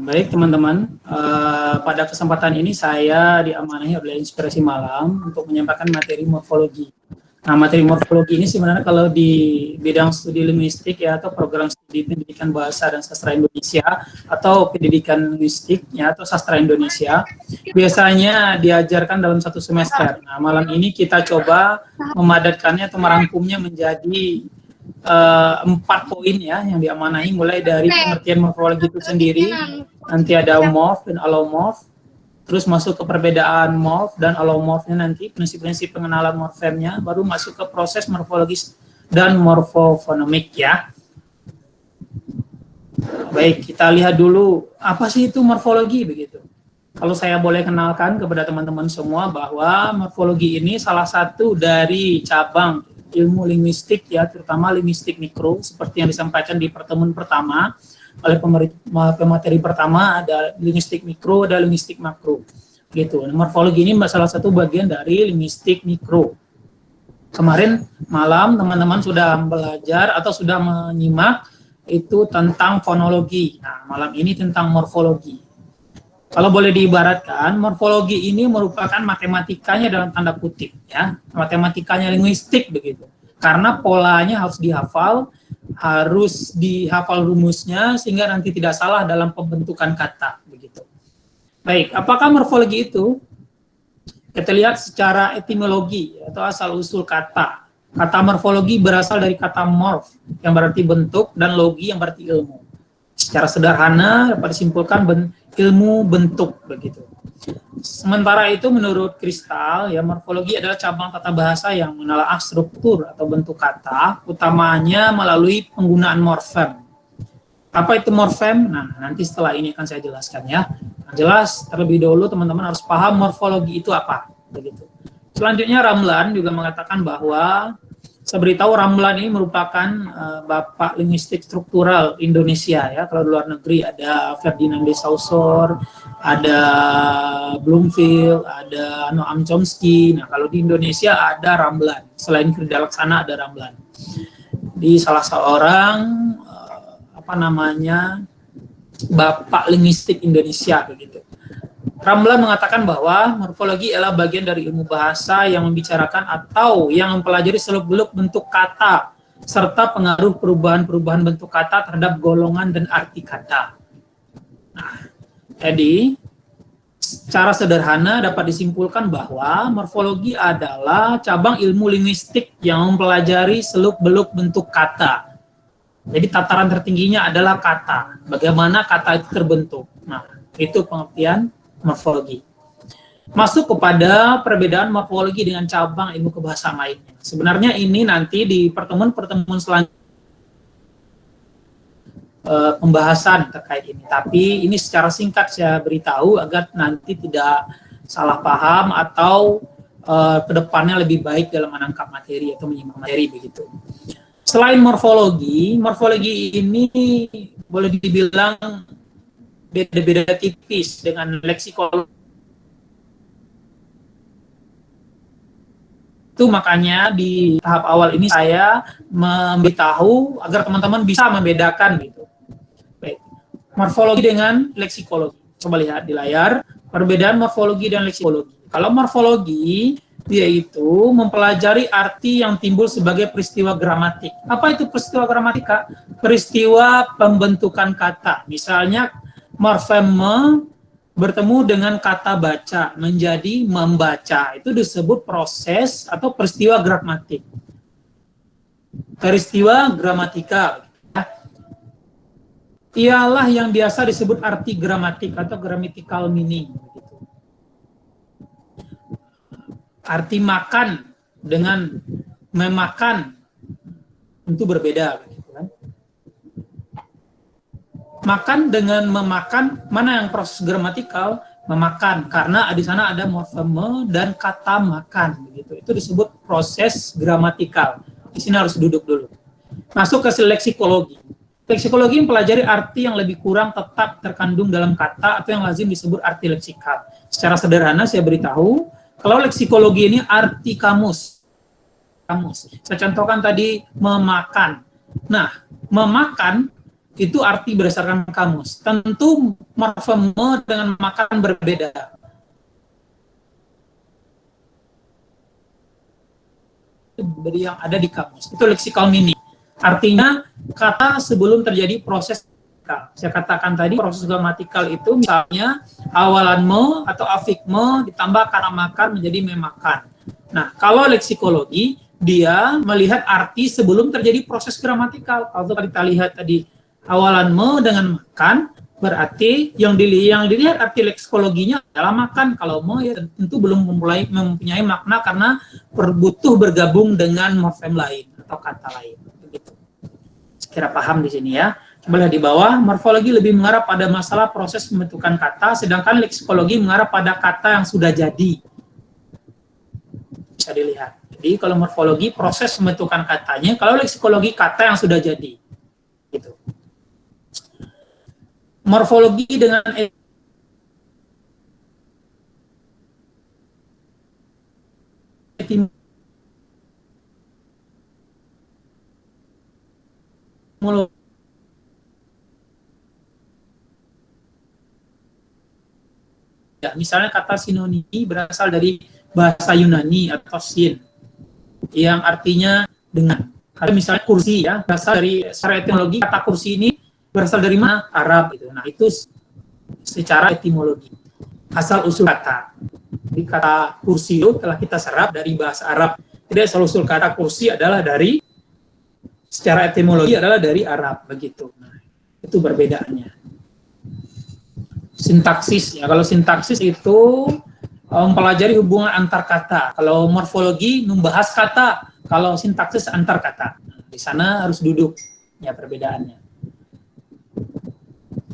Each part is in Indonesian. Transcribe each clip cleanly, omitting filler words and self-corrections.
Baik teman-teman, pada kesempatan ini saya diamanahi oleh Inspirasi Malam untuk menyampaikan materi morfologi. Nah, materi morfologi ini sebenarnya kalau di bidang studi linguistik ya, atau program studi pendidikan bahasa dan sastra Indonesia, atau pendidikan linguistik ya, atau sastra Indonesia, biasanya diajarkan dalam satu semester. Nah, malam ini kita coba memadatkannya atau merangkumnya menjadi 4 poin ya yang diamanahi, mulai dari pengertian morfologi itu sendiri, nanti ada morf dan allomorf, terus masuk ke perbedaan morf dan allomorfnya, nanti prinsip-prinsip pengenalan morfemnya, baru masuk ke proses morfologis dan morfofonemik ya. Baik, kita lihat dulu apa sih itu morfologi begitu. Kalau saya boleh kenalkan kepada teman-teman semua bahwa morfologi ini salah satu dari cabang ilmu linguistik ya, terutama linguistik mikro, seperti yang disampaikan di pertemuan pertama oleh pemateri pertama, ada linguistik mikro, ada linguistik makro gitu. Morfologi ini salah satu bagian dari linguistik mikro. Kemarin malam teman-teman sudah belajar atau sudah menyimak itu tentang fonologi. Nah, malam ini tentang morfologi. Kalau boleh diibaratkan, morfologi ini merupakan matematikanya dalam tanda kutip, ya, matematikanya linguistik begitu. Karena polanya harus dihafal rumusnya sehingga nanti tidak salah dalam pembentukan kata begitu. Baik, apakah morfologi itu? Kita lihat secara etimologi atau asal usul kata. Kata morfologi berasal dari kata morf yang berarti bentuk dan logi yang berarti ilmu. Secara sederhana dapat disimpulkan ilmu bentuk begitu. Sementara itu menurut Kristal ya, morfologi adalah cabang tata bahasa yang menelaah struktur atau bentuk kata, utamanya melalui penggunaan morfem. Apa itu morfem? Nah, nanti setelah ini akan saya jelaskan ya. Nah, jelas terlebih dahulu teman-teman harus paham morfologi itu apa begitu. Selanjutnya Ramlan juga mengatakan bahwa, saya beritahu Ramlan ini merupakan bapak linguistik struktural Indonesia ya. Kalau di luar negeri ada Ferdinand de Saussure, ada Bloomfield, ada Noam Chomsky. Nah, kalau di Indonesia ada Ramlan. Selain Krida Laksana ada Ramlan. Di salah seorang bapak linguistik Indonesia begitu. Ramlan mengatakan bahwa morfologi adalah bagian dari ilmu bahasa yang membicarakan atau yang mempelajari seluk-beluk bentuk kata serta pengaruh perubahan-perubahan bentuk kata terhadap golongan dan arti kata. Nah, jadi secara sederhana dapat disimpulkan bahwa morfologi adalah cabang ilmu linguistik yang mempelajari seluk-beluk bentuk kata. Jadi tataran tertingginya adalah kata, bagaimana kata itu terbentuk. Nah, itu pengertian morfologi. Masuk kepada perbedaan morfologi dengan cabang ilmu kebahasaan lainnya. Sebenarnya ini nanti di pertemuan-pertemuan selanjutnya pembahasan terkait ini. Tapi ini secara singkat saya beritahu agar nanti tidak salah paham atau kedepannya lebih baik dalam menangkap materi atau menyimak materi begitu. Selain morfologi, morfologi ini boleh dibilang beda-beda tipis dengan leksikologi. Itu makanya di tahap awal ini saya memberitahu agar teman-teman bisa membedakan gitu. Baik. Morfologi dengan leksikologi. Coba lihat di layar perbedaan morfologi dan leksikologi. Kalau morfologi yaitu mempelajari arti yang timbul sebagai peristiwa gramatik. Apa itu peristiwa gramatika? Peristiwa pembentukan kata. Misalnya morfeme bertemu dengan kata baca menjadi membaca. Itu disebut proses atau peristiwa gramatik. Peristiwa gramatika ialah yang biasa disebut arti gramatik atau grammatical meaning. Arti makan dengan memakan itu berbeda. Makan dengan memakan, mana yang proses gramatikal? Memakan, karena di sana ada morfeme dan kata makan. Begitu. Itu disebut proses gramatikal. Di sini harus duduk dulu. Masuk ke leksikologi. Leksikologi mempelajari arti yang lebih kurang tetap terkandung dalam kata atau yang lazim disebut arti leksikal. Secara sederhana saya beritahu, kalau leksikologi ini arti kamus. Saya contohkan tadi memakan. Nah, memakan itu arti berdasarkan kamus. Tentu morfem dengan makan berbeda. Dari yang ada di kamus. Itu leksikal meaning. Artinya kata sebelum terjadi proses gramatikal. Saya katakan tadi proses gramatikal itu misalnya awalan me atau afik me ditambah kata makan menjadi memakan. Nah, kalau leksikologi dia melihat arti sebelum terjadi proses gramatikal. Kalau kita lihat tadi awalan me dengan makan, berarti yang dilihat arti leksikologinya adalah makan. Kalau me ya tentu belum mempunyai makna karena butuh bergabung dengan morfem lain atau kata lain. Begitu. Kira paham di sini ya. Coba lihat di bawah, morfologi lebih mengarah pada masalah proses pembentukan kata, sedangkan leksikologi mengarah pada kata yang sudah jadi. Bisa dilihat. Jadi kalau morfologi proses pembentukan katanya, kalau leksikologi kata yang sudah jadi. Gitu. Morfologi dengan etimologi ya, misalnya kata sinonimi berasal dari bahasa Yunani atau sin yang artinya dengan. Ada misalnya kursi ya, berasal dari secara etimologi kata kursi ini berasal dari mana? Arab gitu. Nah, itu secara etimologi. Asal usul kata. Jadi kata kursi itu telah kita serap dari bahasa Arab. Jadi asal usul kata kursi adalah dari secara etimologi adalah dari Arab begitu. Nah, itu perbedaannya. Sintaksis ya, kalau sintaksis itu mempelajari hubungan antar kata. Kalau morfologi membahas kata, kalau sintaksis antar kata. Nah, di sana harus duduk ya perbedaannya.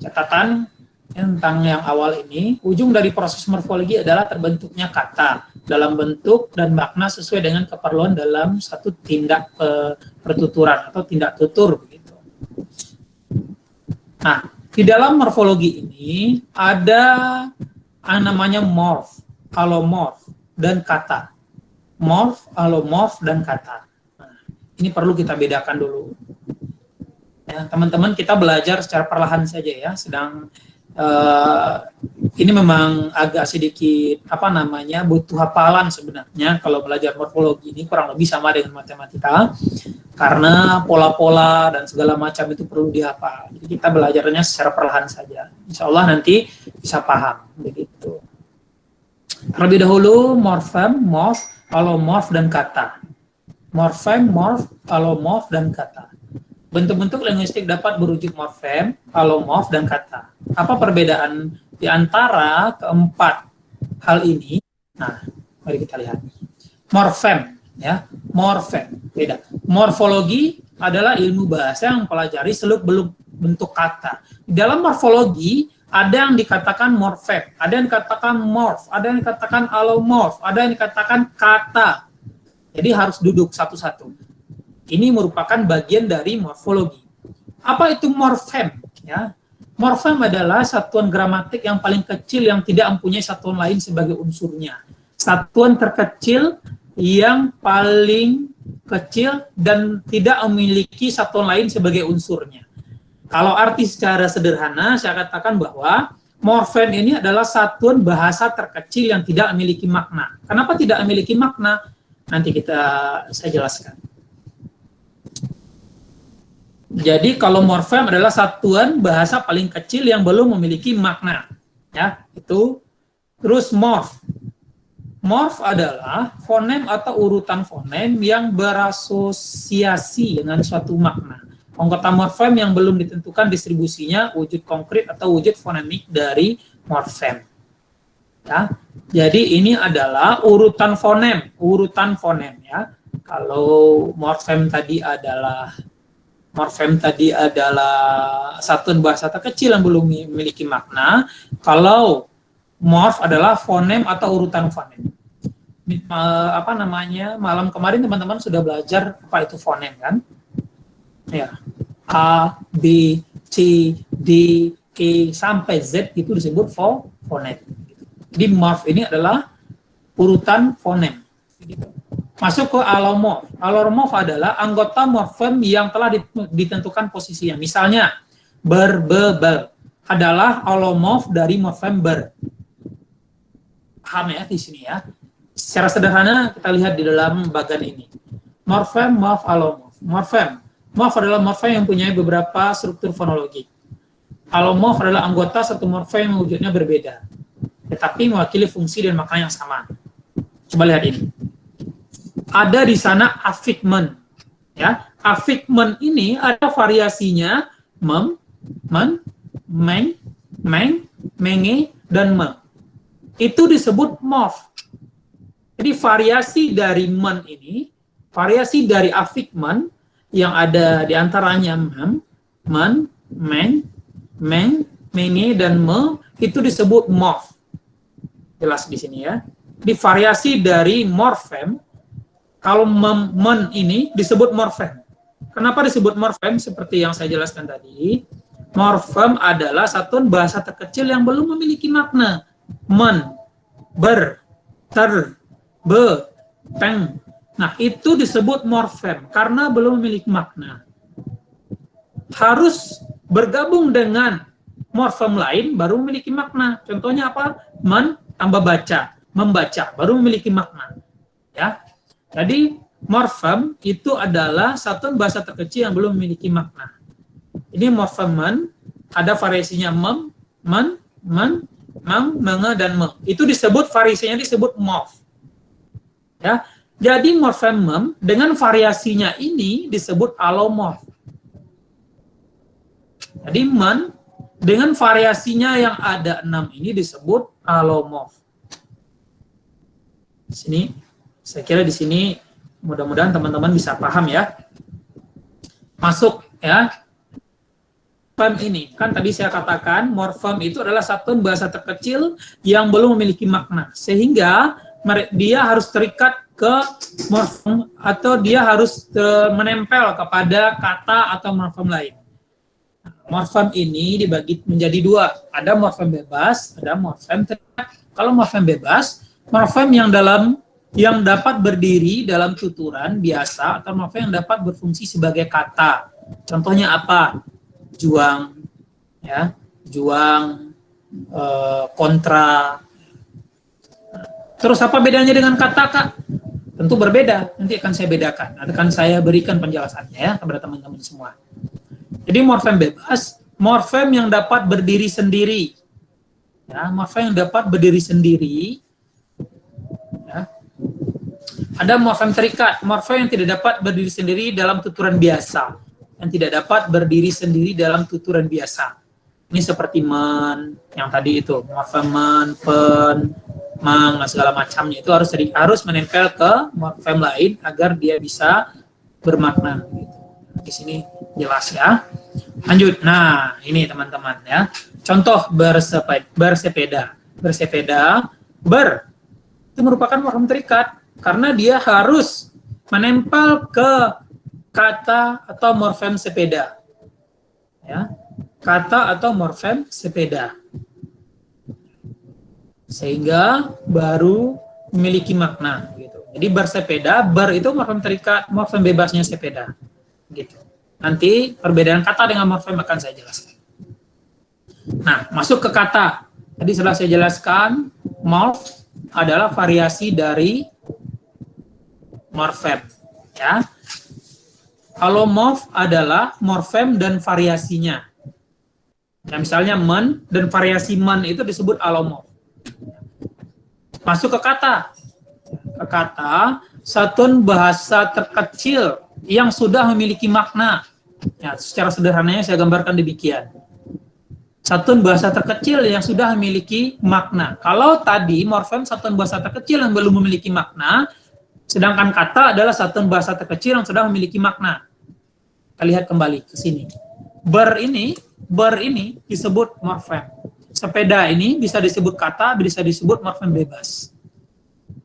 Catatan tentang yang awal ini, ujung dari proses morfologi adalah terbentuknya kata dalam bentuk dan makna sesuai dengan keperluan dalam satu tindak pertuturan atau tindak tutur begitu. Nah, di dalam morfologi ini ada namanya morf, alomorf, dan kata. Morf, alomorf, dan kata. Nah, ini perlu kita bedakan dulu. Ya, teman-teman kita belajar secara perlahan saja ya, sedang ini memang agak sedikit butuh hafalan sebenarnya kalau belajar morfologi ini kurang lebih sama dengan matematika karena pola-pola dan segala macam itu perlu dihafal. Jadi kita belajarnya secara perlahan saja. Insya Allah nanti bisa paham begitu. Terlebih dahulu morfem, morf, alomorf, dan kata. Morfem, morf, alomorf, dan kata. Bentuk-bentuk linguistik dapat berujuk morfem, alomorf, dan kata. Apa perbedaan di antara keempat hal ini? Nah, mari kita lihat. Morfem, ya, morfem, beda. Morfologi adalah ilmu bahasa yang mempelajari seluk-beluk bentuk kata. Di dalam morfologi ada yang dikatakan morfem, ada yang dikatakan morf, ada yang dikatakan alomorf, ada yang dikatakan kata. Jadi harus duduk satu-satu. Ini merupakan bagian dari morfologi. Apa itu morfem? Ya, morfem adalah satuan gramatik yang paling kecil yang tidak mempunyai satuan lain sebagai unsurnya. Satuan terkecil yang paling kecil dan tidak memiliki satuan lain sebagai unsurnya. Kalau arti secara sederhana, saya katakan bahwa morfem ini adalah satuan bahasa terkecil yang tidak memiliki makna. Kenapa tidak memiliki makna? Nanti saya jelaskan. Jadi kalau morfem adalah satuan bahasa paling kecil yang belum memiliki makna, ya itu. Terus morf, morf adalah fonem atau urutan fonem yang berasosiasi dengan suatu makna. Anggota morfem yang belum ditentukan distribusinya, wujud konkret atau wujud fonemik dari morfem. Ya, jadi ini adalah urutan fonem ya. Kalau morfem tadi adalah satuan bahasa terkecil yang belum memiliki makna. Kalau morf adalah fonem atau urutan fonem. Malam kemarin teman-teman sudah belajar apa itu fonem kan? Ya. A, B, C, D, E sampai Z itu disebut fonem. Jadi morf ini adalah urutan fonem. Masuk ke alomorf. Alomorf adalah anggota morfem yang telah ditentukan posisinya. Misalnya, ber adalah alomorf dari morfem ber. Paham ya di sini ya? Secara sederhana kita lihat di dalam bagan ini. Morfem, morf, alomorf. Morfem. Morf adalah morfem yang punya beberapa struktur fonologi. Alomorf adalah anggota satu morfem yang wujudnya berbeda, tetapi mewakili fungsi dan makna yang sama. Coba lihat ini. Ada di sana affixment. Ya, affixment ini ada variasinya mem, men, meng, menge, dan me. Itu disebut morf. Jadi variasi dari men ini, variasi dari affixment yang ada di antaranya mem, men, meng, menge, dan me, itu disebut morf. Jelas di sini ya. Di variasi dari morfem, kalau men ini disebut morfem. Kenapa disebut morfem? Seperti yang saya jelaskan tadi, morfem adalah satuan bahasa terkecil yang belum memiliki makna. Men, ber, ter, be, peng. Nah, itu disebut morfem karena belum memiliki makna. Harus bergabung dengan morfem lain baru memiliki makna. Contohnya apa? Men tambah baca, membaca, baru memiliki makna. Ya. Jadi morfem itu adalah satuan bahasa terkecil yang belum memiliki makna. Ini morfem men, ada variasinya mem, men, menge, dan me. Itu disebut variasinya disebut morf. Ya. Jadi morfem mem dengan variasinya ini disebut alomorf. Jadi men dengan variasinya yang ada 6 ini disebut alomorf. Sini, saya kira di sini mudah-mudahan teman-teman bisa paham ya. Masuk ya. Morfem ini, kan tadi saya katakan morfem itu adalah satuan bahasa terkecil yang belum memiliki makna. Sehingga dia harus terikat ke morfem atau dia harus menempel kepada kata atau morfem lain. Morfem ini dibagi menjadi dua. Ada morfem bebas, ada morfem terikat. Kalau morfem bebas, morfem yang dapat berdiri dalam tuturan biasa atau morfem yang dapat berfungsi sebagai kata. Contohnya apa? Juang, ya, juang, kontra. Terus apa bedanya dengan kata, Kak? Tentu berbeda. Nanti akan saya bedakan. Akan saya berikan penjelasannya ya kepada teman-teman semua. Jadi morfem bebas, morfem yang dapat berdiri sendiri. Ya, morfem yang dapat berdiri sendiri. Ya. Ada morfem terikat, morfem yang tidak dapat berdiri sendiri dalam tuturan biasa, yang tidak dapat berdiri sendiri dalam tuturan biasa. Ini seperti men, yang tadi itu, morfem men, pen, mang, segala macamnya itu harus menempel ke morfem lain agar dia bisa bermakna. Gitu. Di sini jelas ya. Lanjut. Nah, ini teman-teman ya. Contoh bersepeda. Ber itu merupakan morfem terikat karena dia harus menempel ke kata atau morfem sepeda. Ya. Kata atau morfem sepeda. Sehingga baru memiliki makna gitu. Jadi bersepeda, ber itu morfem terikat, morfem bebasnya sepeda. Gitu. Nanti perbedaan kata dengan morfem akan saya jelaskan. Nah, masuk ke kata. Tadi sudah saya jelaskan, morf adalah variasi dari morfem, ya. Alomorf adalah morfem dan variasinya. Ya, misalnya men dan variasi men itu disebut alomorf. Masuk ke kata. Ke kata, satuan bahasa terkecil yang sudah memiliki makna. Ya, secara sederhananya saya gambarkan demikian. Satuan bahasa terkecil yang sudah memiliki makna. Kalau tadi morfem satuan bahasa terkecil yang belum memiliki makna, sedangkan kata adalah satuan bahasa terkecil yang sudah memiliki makna. Kita lihat kembali ke sini. Ber ini disebut morfem. Sepeda ini bisa disebut kata, bisa disebut morfem bebas.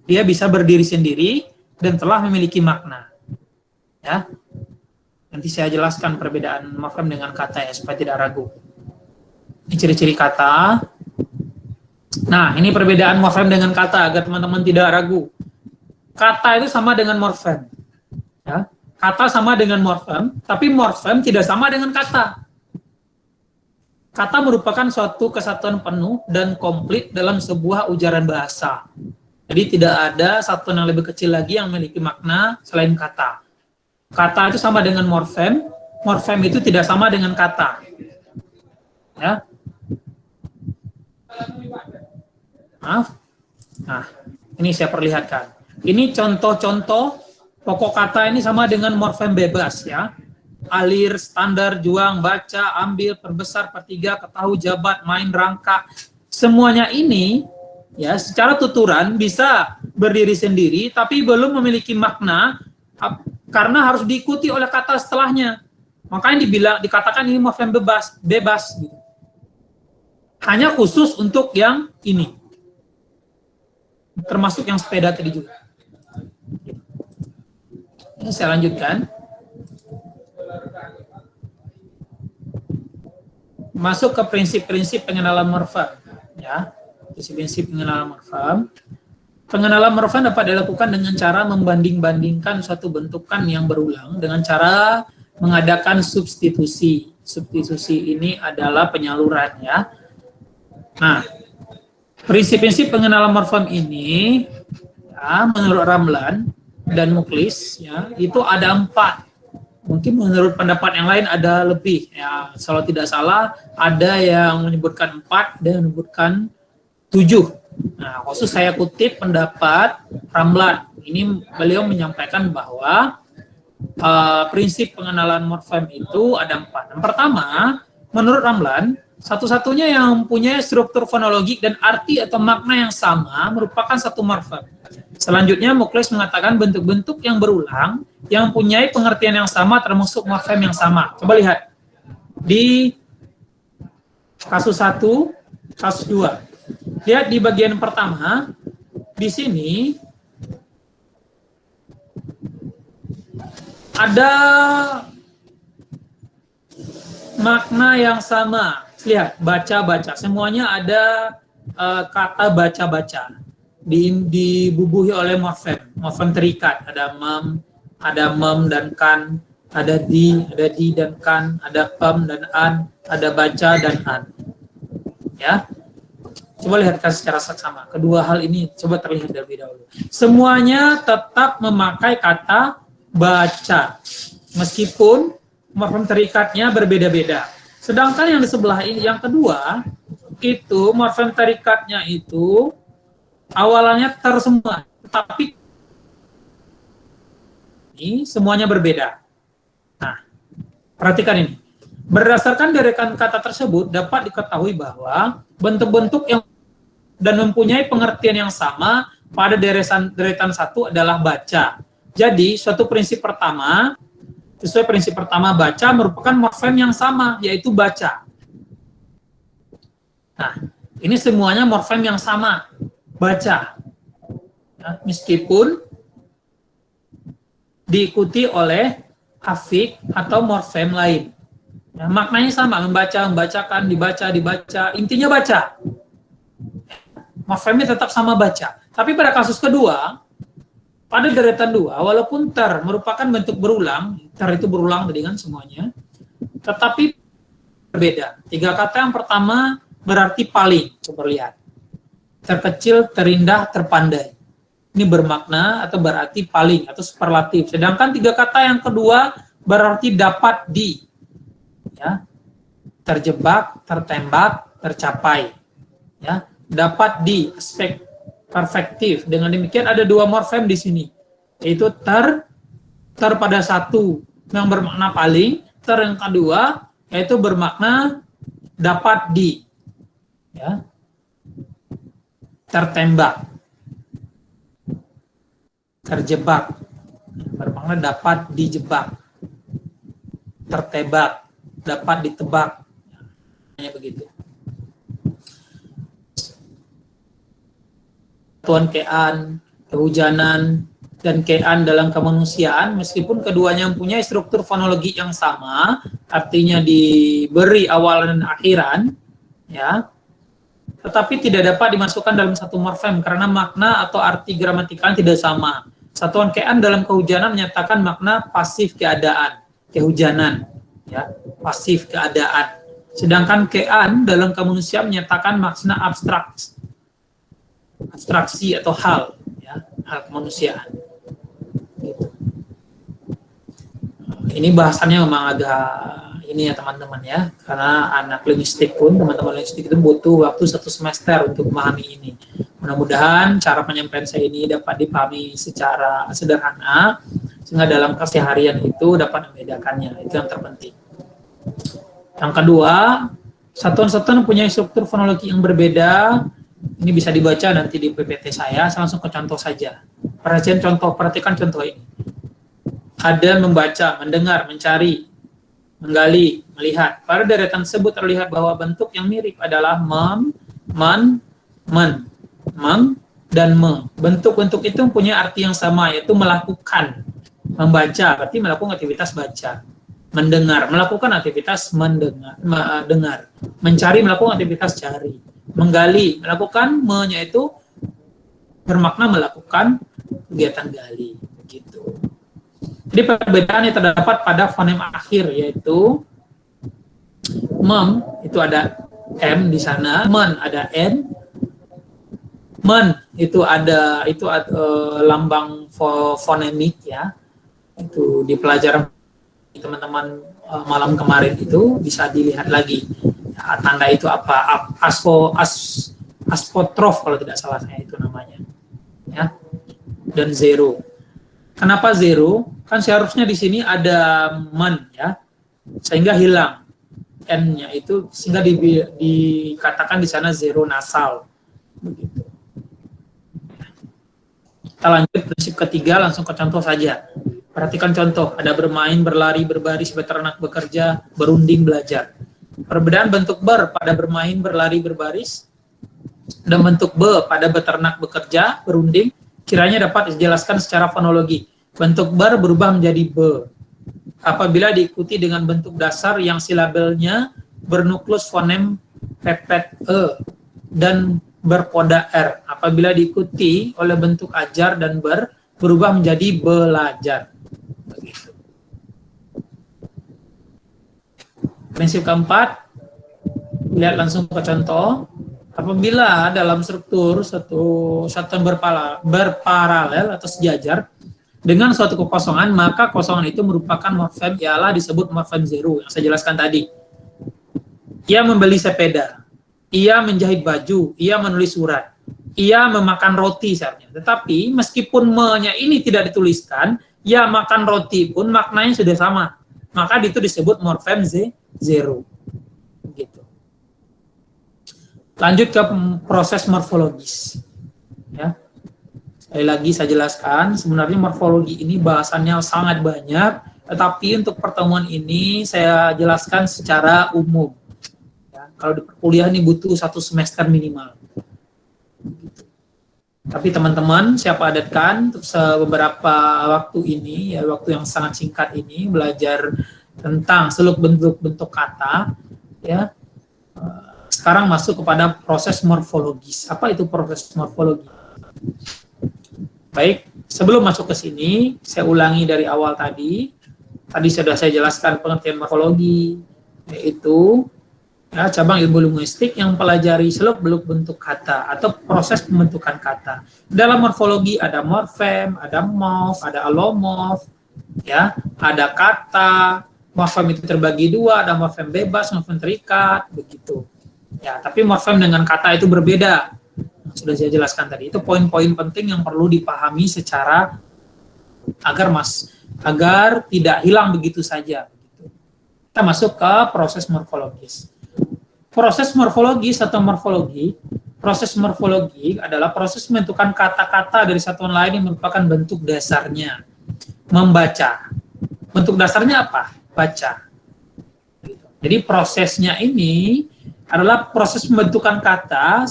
Dia bisa berdiri sendiri dan telah memiliki makna. Ya. Nanti saya jelaskan perbedaan morfem dengan kata ya, supaya tidak ragu. Ini ciri-ciri kata. Nah, ini perbedaan morfem dengan kata agar teman-teman tidak ragu. Kata itu sama dengan morfem. Ya. Kata sama dengan morfem, tapi morfem tidak sama dengan kata. kata merupakan suatu kesatuan penuh dan komplit dalam sebuah ujaran bahasa. Jadi tidak ada satuan yang lebih kecil lagi yang memiliki makna selain kata. Kata itu sama dengan morfem, morfem itu tidak sama dengan kata. Ya. Maaf. Nah, ini saya perlihatkan. Ini contoh-contoh pokok kata ini sama dengan morfem bebas ya. Alir, standar, juang, baca, ambil, perbesar, pertiga, ketahui, jabat, main, rangka. Semuanya ini ya secara tuturan bisa berdiri sendiri tapi belum memiliki makna karena harus diikuti oleh kata setelahnya. Makanya dikatakan ini morfem bebas gitu. Hanya khusus untuk yang ini. Termasuk yang sepeda tadi juga. Ini saya lanjutkan. Masuk ke prinsip-prinsip pengenalan morfem, ya. Prinsip-prinsip pengenalan morfem. Pengenalan morfem dapat dilakukan dengan cara membanding-bandingkan suatu bentukan yang berulang dengan cara mengadakan substitusi. Substitusi ini adalah penyaluran, ya. Nah, prinsip-prinsip pengenalan morfem ini, ya, menurut Ramlan dan Muklis, ya, itu ada 4. Mungkin menurut pendapat yang lain ada lebih. Ya, kalau tidak salah, ada yang menyebutkan 4, ada yang menyebutkan 7. Nah, khusus saya kutip pendapat Ramlan. Ini beliau menyampaikan bahwa prinsip pengenalan morfem itu ada 4. Yang pertama, menurut Ramlan, satu-satunya yang mempunyai struktur fonologik dan arti atau makna yang sama merupakan satu morfem. Selanjutnya, Muklis mengatakan bentuk-bentuk yang berulang yang mempunyai pengertian yang sama termasuk morfem yang sama. Coba lihat di kasus 1, kasus 2. Lihat di bagian pertama, di sini ada makna yang sama. Lihat, baca-baca. Semuanya ada kata baca-baca. Dibubuhi oleh morfem. Morfem terikat. Ada mem dan kan. Ada di dan kan. Ada pem dan an. Ada baca dan an. Ya. Coba lihat secara seksama. Kedua hal ini coba terlihat terlebih dahulu. Semuanya tetap memakai kata baca. Meskipun morfem terikatnya berbeda-beda. Sedangkan yang di sebelah ini, yang kedua, itu morfem terikatnya itu awalannya ter semua, tetapi ini semuanya berbeda. Nah, perhatikan ini. Berdasarkan deretan kata tersebut, dapat diketahui bahwa bentuk-bentuk yang dan mempunyai pengertian yang sama pada deretan satu adalah baca. Jadi, suatu prinsip pertama, sesuai prinsip pertama baca merupakan morfem yang sama, yaitu baca. Nah, ini semuanya morfem yang sama, baca. Ya, meskipun diikuti oleh afik atau morfem lain. Ya, maknanya sama, membaca, membacakan, dibaca, dibaca, intinya baca. Morfemnya tetap sama baca. Tapi pada kasus kedua, pada deretan 2, walaupun ter merupakan bentuk berulang, ter itu berulang tadi kan semuanya, tetapi berbeda. 3 kata yang pertama berarti paling, coba lihat. Terkecil, terindah, terpandai. Ini bermakna atau berarti paling atau superlatif. Sedangkan 3 kata yang kedua berarti dapat di. Ya. Terjebak, tertembak, tercapai. Ya. Dapat di, aspek perfektif. Dengan demikian ada 2 morfem di sini, yaitu ter pada satu yang bermakna paling, ter yang kedua yaitu bermakna dapat di, ya, tertembak, terjebak, bermakna dapat dijebak, tertebak, dapat ditebak, hanya begitu. Tuan kean, kehujanan, dan kean dalam kemanusiaan, meskipun keduanya mempunyai struktur fonologi yang sama, artinya diberi awalan dan akhiran, ya, tetapi tidak dapat dimasukkan dalam satu morfem karena makna atau arti gramatikal tidak sama. Satuan kean dalam kehujanan menyatakan makna pasif keadaan, kehujanan, ya, pasif keadaan. Sedangkan kean dalam kemanusiaan menyatakan makna abstraksi atau hal, ya, hal kemanusiaan. Gitu. Ini bahasannya memang agak ini ya teman-teman ya, karena anak linguistik pun, teman-teman linguistik itu butuh waktu 1 semester untuk memahami ini. Mudah-mudahan cara penyampaian saya ini dapat dipahami secara sederhana, sehingga dalam keseharian itu dapat membedakannya, itu yang terpenting. Yang kedua, satuan-satuan punya struktur fonologi yang berbeda. Ini bisa dibaca nanti di PPT saya langsung ke contoh saja. Perhatikan contoh ini. Ada membaca, mendengar, mencari, menggali, melihat. Pada deretan tersebut terlihat bahwa bentuk yang mirip adalah mem, men, dan me. Bentuk-bentuk itu punya arti yang sama, yaitu melakukan. Membaca, berarti melakukan aktivitas baca. Mendengar, melakukan aktivitas dengar. Mencari, melakukan aktivitas cari. Menggali, melakukan me-nya itu bermakna melakukan kegiatan gali. Begitu. Jadi perbedaan yang terdapat pada fonem akhir, yaitu mem, itu ada m di sana, men ada n, men itu ada lambang fonemik ya. Itu di pelajaran teman-teman malam kemarin itu bisa dilihat lagi ya, tanda itu apa, aspotrof kalau tidak salah saya itu namanya ya, dan zero. Kenapa zero? Kan seharusnya di sini ada men ya, sehingga hilang n-nya itu, sehingga dikatakan di sana zero nasal begitu. Kita lanjut prinsip ketiga, langsung ke contoh saja. Perhatikan contoh, ada bermain, berlari, berbaris, beternak, bekerja, berunding, belajar. Perbedaan bentuk ber pada bermain, berlari, berbaris, dan bentuk be pada beternak, bekerja, berunding, kiranya dapat dijelaskan secara fonologi. Bentuk ber berubah menjadi be apabila diikuti dengan bentuk dasar yang silabelnya bernuklus fonem pepet e dan berpoda r. Apabila diikuti oleh bentuk ajar dan ber, berubah menjadi belajar. Begitu. Prinsip keempat, lihat langsung ke contoh. Apabila dalam struktur satuan berparalel atau sejajar dengan suatu kekosongan, maka kosongan itu merupakan morfem, ialah disebut morfem zero yang saya jelaskan tadi. Ia membeli sepeda, ia menjahit baju, ia menulis surat, ia memakan roti seharusnya. Tetapi meskipun me-nya ini tidak dituliskan, ia makan roti pun maknanya sudah sama. Maka itu disebut morfem zero. Gitu. Lanjut ke proses morfologis. Ya. Sekali lagi saya jelaskan, sebenarnya morfologi ini bahasannya sangat banyak, tetapi untuk pertemuan ini saya jelaskan secara umum. Ya, kalau di perkuliahan ini butuh 1 semester minimal. Tapi teman-teman, saya padatkan untuk beberapa waktu ini, ya waktu yang sangat singkat ini, belajar tentang seluk bentuk kata, ya. Sekarang masuk kepada proses morfologis. Apa itu proses morfologi? Baik, sebelum masuk ke sini, saya ulangi dari awal tadi. Tadi sudah saya jelaskan pengertian morfologi, yaitu ya, cabang ilmu linguistik yang pelajari seluk-beluk bentuk kata atau proses pembentukan kata. Dalam morfologi ada morfem, ada morf, ada alomorf, ya, ada kata. Morfem itu terbagi dua, ada morfem bebas, morfem terikat, begitu. Ya, tapi morfem dengan kata itu berbeda. Sudah saya jelaskan tadi. Itu poin-poin penting yang perlu dipahami secara agar tidak hilang begitu saja. Kita masuk ke proses morfologis. Proses morfologis atau morfologi, proses morfologi adalah proses pembentukan kata-kata dari satuan lain yang merupakan bentuk dasarnya. Membaca. Bentuk dasarnya apa? Baca. Jadi prosesnya ini adalah proses pembentukan kata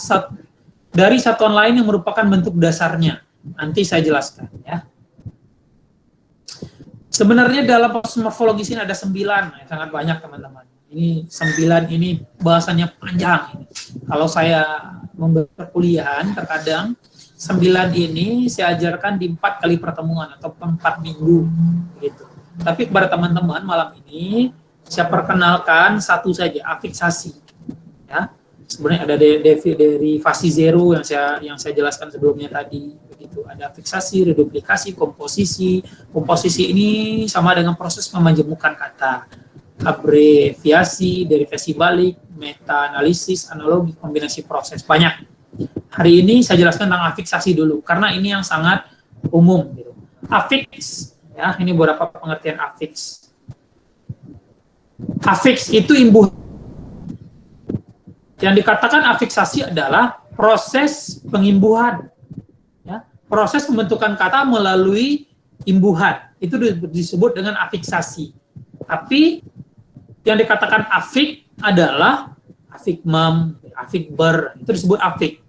dari satuan lain yang merupakan bentuk dasarnya. Nanti saya jelaskan ya. Sebenarnya dalam proses morfologis ini ada 9, sangat banyak teman-teman. Ini 9 ini bahasannya panjang. Kalau saya memberi perkuliahan, terkadang 9 ini saya ajarkan di 4 kali pertemuan atau 4 minggu gitu. Tapi kepada teman-teman malam ini Saya perkenalkan satu saja, afiksasi. Ya, sebenarnya ada derivasi zero yang saya jelaskan sebelumnya tadi. Begitu, ada afiksasi, reduplikasi, komposisi. Komposisi ini sama dengan proses memajemukkan kata. Abreviasi, derivasi balik, meta analisis, analogi, kombinasi proses. Banyak. Hari ini saya jelaskan tentang afiksasi dulu, karena ini yang sangat umum. Gitu. Afiks, ya, ini beberapa pengertian afiks. Afiks itu imbuhan. Yang dikatakan afiksasi adalah proses pengimbuhan, ya, proses pembentukan kata melalui imbuhan. Itu disebut dengan afiksasi. Tapi yang dikatakan afik adalah afikmam, afikber, itu disebut afik.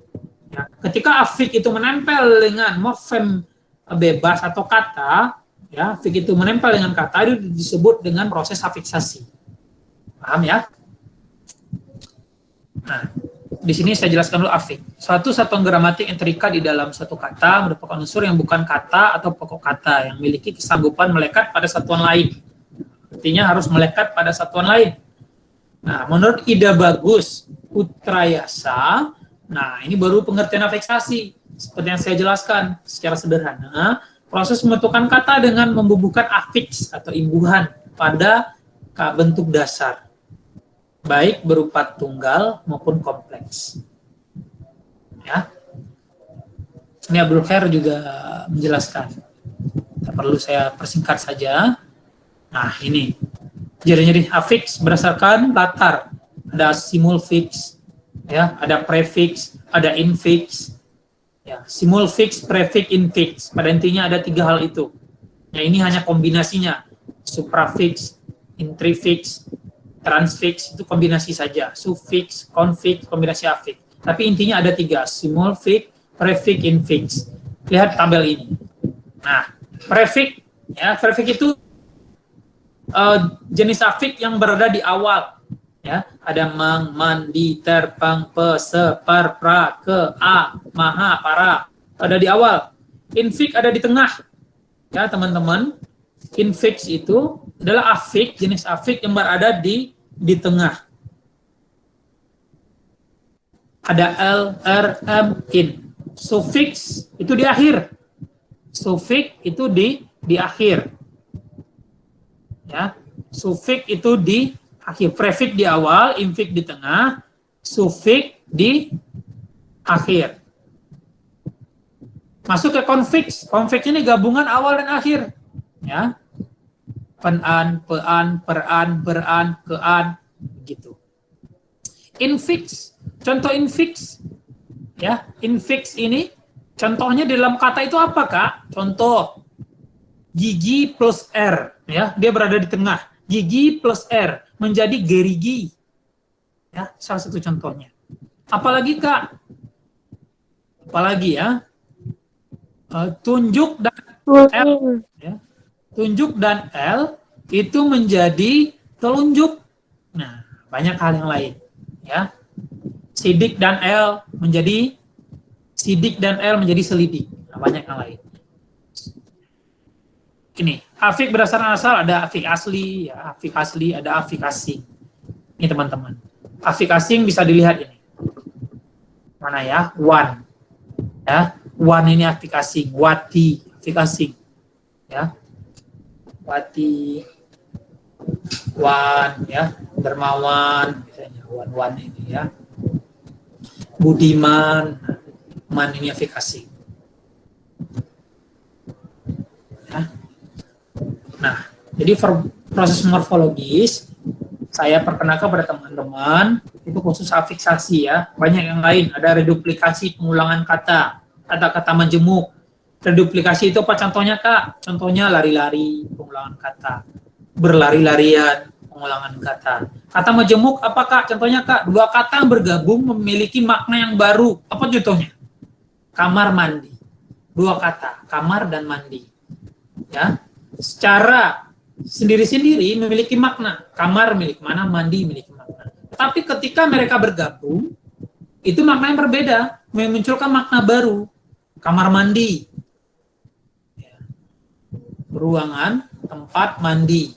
Ya, ketika afik itu menempel dengan morfem bebas atau kata, ya, afik itu menempel dengan kata, itu disebut dengan proses afiksasi. Paham ya? Nah, di sini saya jelaskan dulu afik. Suatu satuan gramatik yang terikat di dalam suatu kata merupakan unsur yang bukan kata atau pokok kata yang memiliki kesanggupan melekat pada satuan lain. Artinya harus melekat pada satuan lain. Nah, menurut Ida Bagus Putrayasa, nah ini baru pengertian afiksasi. Seperti yang saya jelaskan secara sederhana, proses pembentukan kata dengan membubuhkan afiks atau imbuhan pada bentuk dasar, baik berupa tunggal maupun kompleks. Ya. Ini Abdul Khair juga menjelaskan. Tak perlu saya persingkat saja. Nah, ini. Jadi afiks berdasarkan latar. Ada simulfiks, ya, ada prefiks, ada infiks. Ya, simulfiks, prefiks, infiks. Pada intinya ada 3 hal itu. Ya, ini hanya kombinasinya. Suprafiks, intrifiks, transfiks itu kombinasi saja. Sufiks, konfiks, kombinasi afiks. Tapi intinya ada 3, simulfiks, prefiks, infiks. Lihat tabel ini. Nah, prefiks, ya, prefiks itu jenis afik yang berada di awal. Ya, ada mang, mandi, terpang, pe, se, par, pra, ke, a, maha, para. Ada di awal. Infik ada di tengah. Ya, teman-teman. Infix itu adalah afik, jenis afik yang berada di tengah. Ada l, r, m, in. Sufiks itu di akhir. Sufiks itu di akhir. Ya, sufiks itu di akhir, prefiks di awal, infiks di tengah, sufiks di akhir. Masuk ke konfiks. Konfiks ini gabungan awal dan akhir. Ya, penan, pean, peran, beran, kean, begitu. Infiks, contoh infiks, ya, infiks ini contohnya di dalam kata itu apa, Kak? Contoh gigi plus r, ya, dia berada di tengah. Gigi plus r menjadi gerigi, ya, salah satu contohnya. Apalagi, Kak? Apalagi, ya? Tunjuk dan l, ya. Tunjuk dan l itu menjadi telunjuk. Nah, banyak hal yang lain, ya. Sidik dan l menjadi sidik dan l menjadi selidik. Nah, banyak yang lain. Ini, afik berdasarkan asal ada afik asli, ya, afik asli, ada afik asing. Ini teman-teman. Afik asing bisa dilihat ini. Mana ya? Wan. Ya, wan ini afik asing, wati, afik asing. Ya. Wati, wan, ya, dermawan, misalnya wan ini, ya. Budiman, man ini afik asing. Ya. Nah, jadi proses morfologis saya perkenalkan pada teman-teman itu khusus afiksasi, ya. Banyak yang lain, ada reduplikasi, pengulangan kata, kata-kata majemuk. Reduplikasi itu apa contohnya, Kak? Contohnya lari-lari, pengulangan kata. Berlari-larian, pengulangan kata. Kata majemuk apa, Kak? Contohnya, Kak, 2 kata yang bergabung memiliki makna yang baru. Apa contohnya? Kamar mandi. 2 kata, kamar dan mandi. Ya. Secara sendiri-sendiri memiliki makna. Kamar milik mana, mandi milik makna. Tapi ketika mereka bergabung, itu makna yang berbeda, memunculkan makna baru. Kamar mandi, ruangan tempat mandi,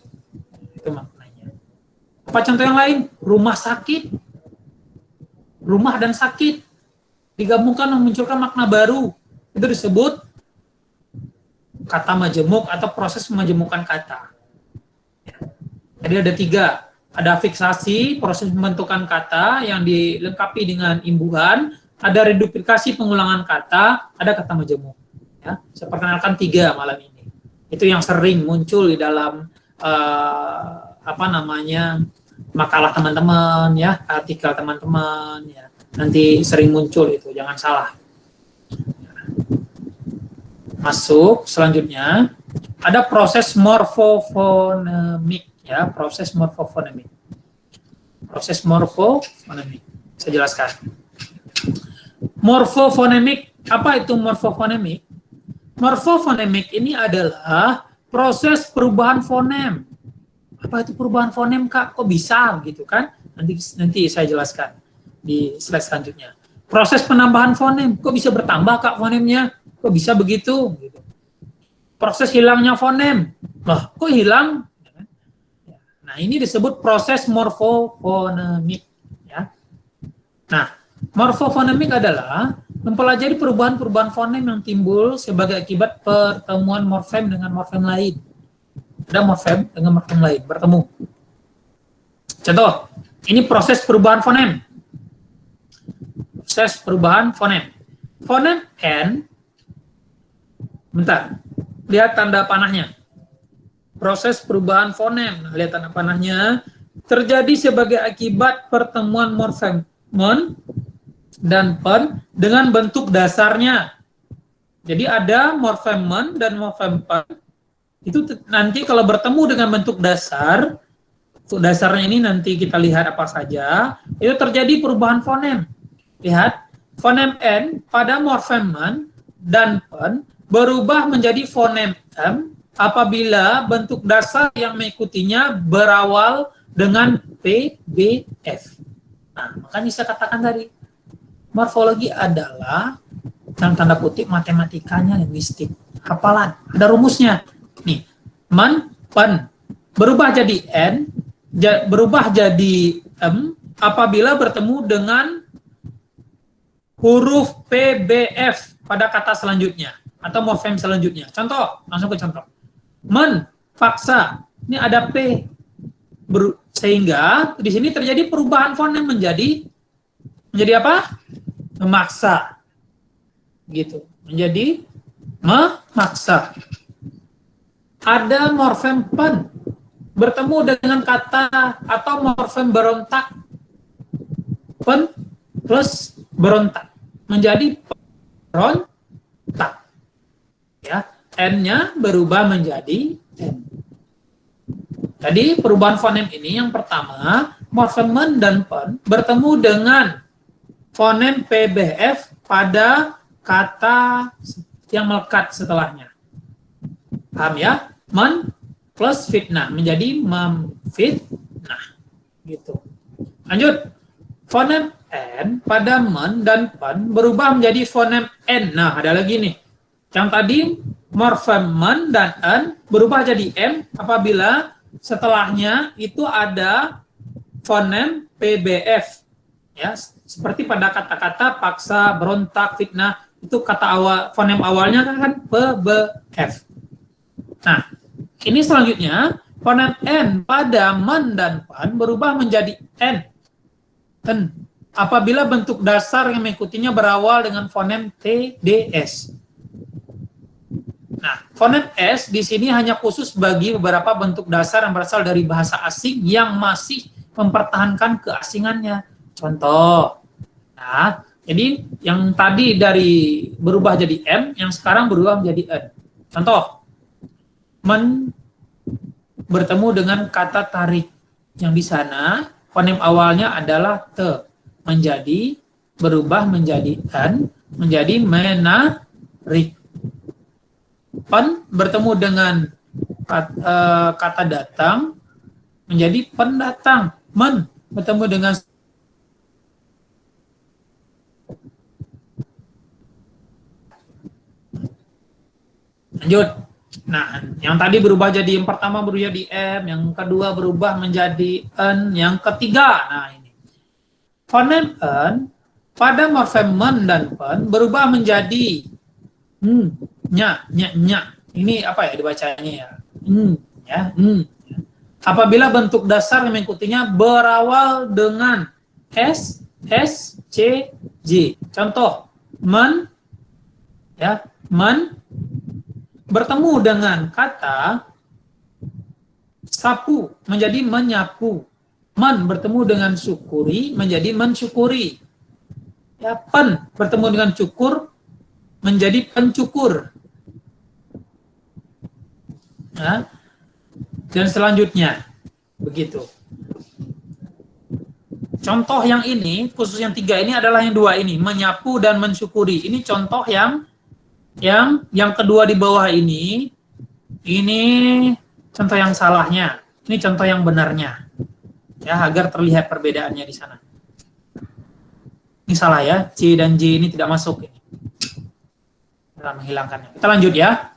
itu maknanya. Apa contoh yang lain? Rumah sakit. Rumah dan sakit digabungkan memunculkan makna baru. Itu disebut kata majemuk atau proses memajemukan kata. Jadi ada 3. Ada fiksasi, proses pembentukan kata yang dilengkapi dengan imbuhan. Ada reduplikasi, pengulangan kata. Ada kata majemuk. Ya, saya perkenalkan 3 malam ini. Itu yang sering muncul di dalam makalah teman-teman, ya, artikel teman-teman, ya. Nanti sering muncul itu, jangan salah. Masuk selanjutnya, ada proses morfofonemik, ya, proses morfofonemik. Proses morfofonemik, saya jelaskan. Morfofonemik, apa itu morfofonemik? Morfofonemik ini adalah proses perubahan fonem. Apa itu perubahan fonem, Kak? Kok bisa gitu kan? Nanti saya jelaskan di slide selanjutnya. Proses penambahan fonem, kok bisa bertambah, Kak, fonemnya? Kok bisa begitu? Gitu. Proses hilangnya fonem, loh, kok hilang? Nah, ini disebut proses morfofonemik. Ya. Nah, morfofonemik adalah mempelajari perubahan-perubahan fonem yang timbul sebagai akibat pertemuan morfem dengan morfem lain. Ada morfem dengan morfem lain bertemu. Contoh, ini proses perubahan fonem. Proses perubahan fonem. Fonem N, bentar, lihat tanda panahnya. Proses perubahan fonem, nah, lihat tanda panahnya, terjadi sebagai akibat pertemuan morfem men dan pen dengan bentuk dasarnya. Jadi ada morfem men dan morfem pen. Itu nanti kalau bertemu dengan bentuk dasar, untuk dasarnya ini nanti kita lihat apa saja, itu terjadi perubahan fonem. Lihat, fonem N pada morfem men dan pen berubah menjadi fonem M apabila bentuk dasar yang mengikutinya berawal dengan P, B, F. Nah, makanya saya katakan tadi, morfologi adalah dalam tanda kutip matematikanya linguistik. Hafalan, ada rumusnya. Nih, men, pen, berubah jadi N, berubah jadi M apabila bertemu dengan huruf P, B, F pada kata selanjutnya atau morfem selanjutnya. Contoh, langsung ke contoh. Men, paksa, ini ada P, sehingga di sini terjadi perubahan fonem menjadi apa? Memaksa, gitu. Menjadi memaksa. Ada morfem pen bertemu dengan kata atau morfem berontak, pen plus berontak menjadi berontak, ya. N-nya berubah menjadi M. Jadi perubahan fonem ini yang pertama, morfem men dan pen bertemu dengan fonem PBF pada kata yang melekat setelahnya. Paham ya? Men plus fitnah menjadi memfitnah. Gitu. Lanjut. Fonem N pada men dan pen berubah menjadi fonem N. Nah, ada lagi nih. Yang tadi morfem men dan N berubah jadi M apabila setelahnya itu ada fonem PBF. Ya, seperti pada kata-kata paksa, berontak, fitnah, itu kata awal, fonem awalnya kan PBF. Nah, ini selanjutnya fonem N pada men dan pen berubah menjadi N. Apabila bentuk dasar yang mengikutinya berawal dengan fonem T, D, S. Nah, fonem S di sini hanya khusus bagi beberapa bentuk dasar yang berasal dari bahasa asing yang masih mempertahankan keasingannya. Contoh, nah, jadi yang tadi dari berubah jadi M, yang sekarang berubah menjadi N. Contoh, men bertemu dengan kata tarik, yang di sana fonem awalnya adalah T, menjadi berubah menjadi N, menjadi menarik. Pen bertemu dengan kata datang menjadi pendatang. Men bertemu dengan lanjut. Nah, yang tadi berubah jadi, yang pertama berubah jadi M, yang kedua berubah menjadi N, yang ketiga, nah ini. Fonem N pada morfem men dan pen berubah menjadi nya. Ini apa ya dibacanya ya? Ya, apabila bentuk dasar yang mengikutinya berawal dengan S, C, J. Contoh, men, ya, men bertemu dengan kata sapu menjadi menyapu. Men bertemu dengan syukuri menjadi mensyukuri. Ya, pen bertemu dengan cukur menjadi pencukur. Ya. Dan selanjutnya begitu. Contoh yang ini, khusus yang tiga ini adalah yang dua ini, menyapu dan mensyukuri. Ini contoh yang kedua di bawah ini contoh yang salahnya. Ini contoh yang benarnya. Ya, agar terlihat perbedaannya di sana. Ini salah ya, C dan J ini tidak masuk ini. Kita menghilangkannya. Kita lanjut ya.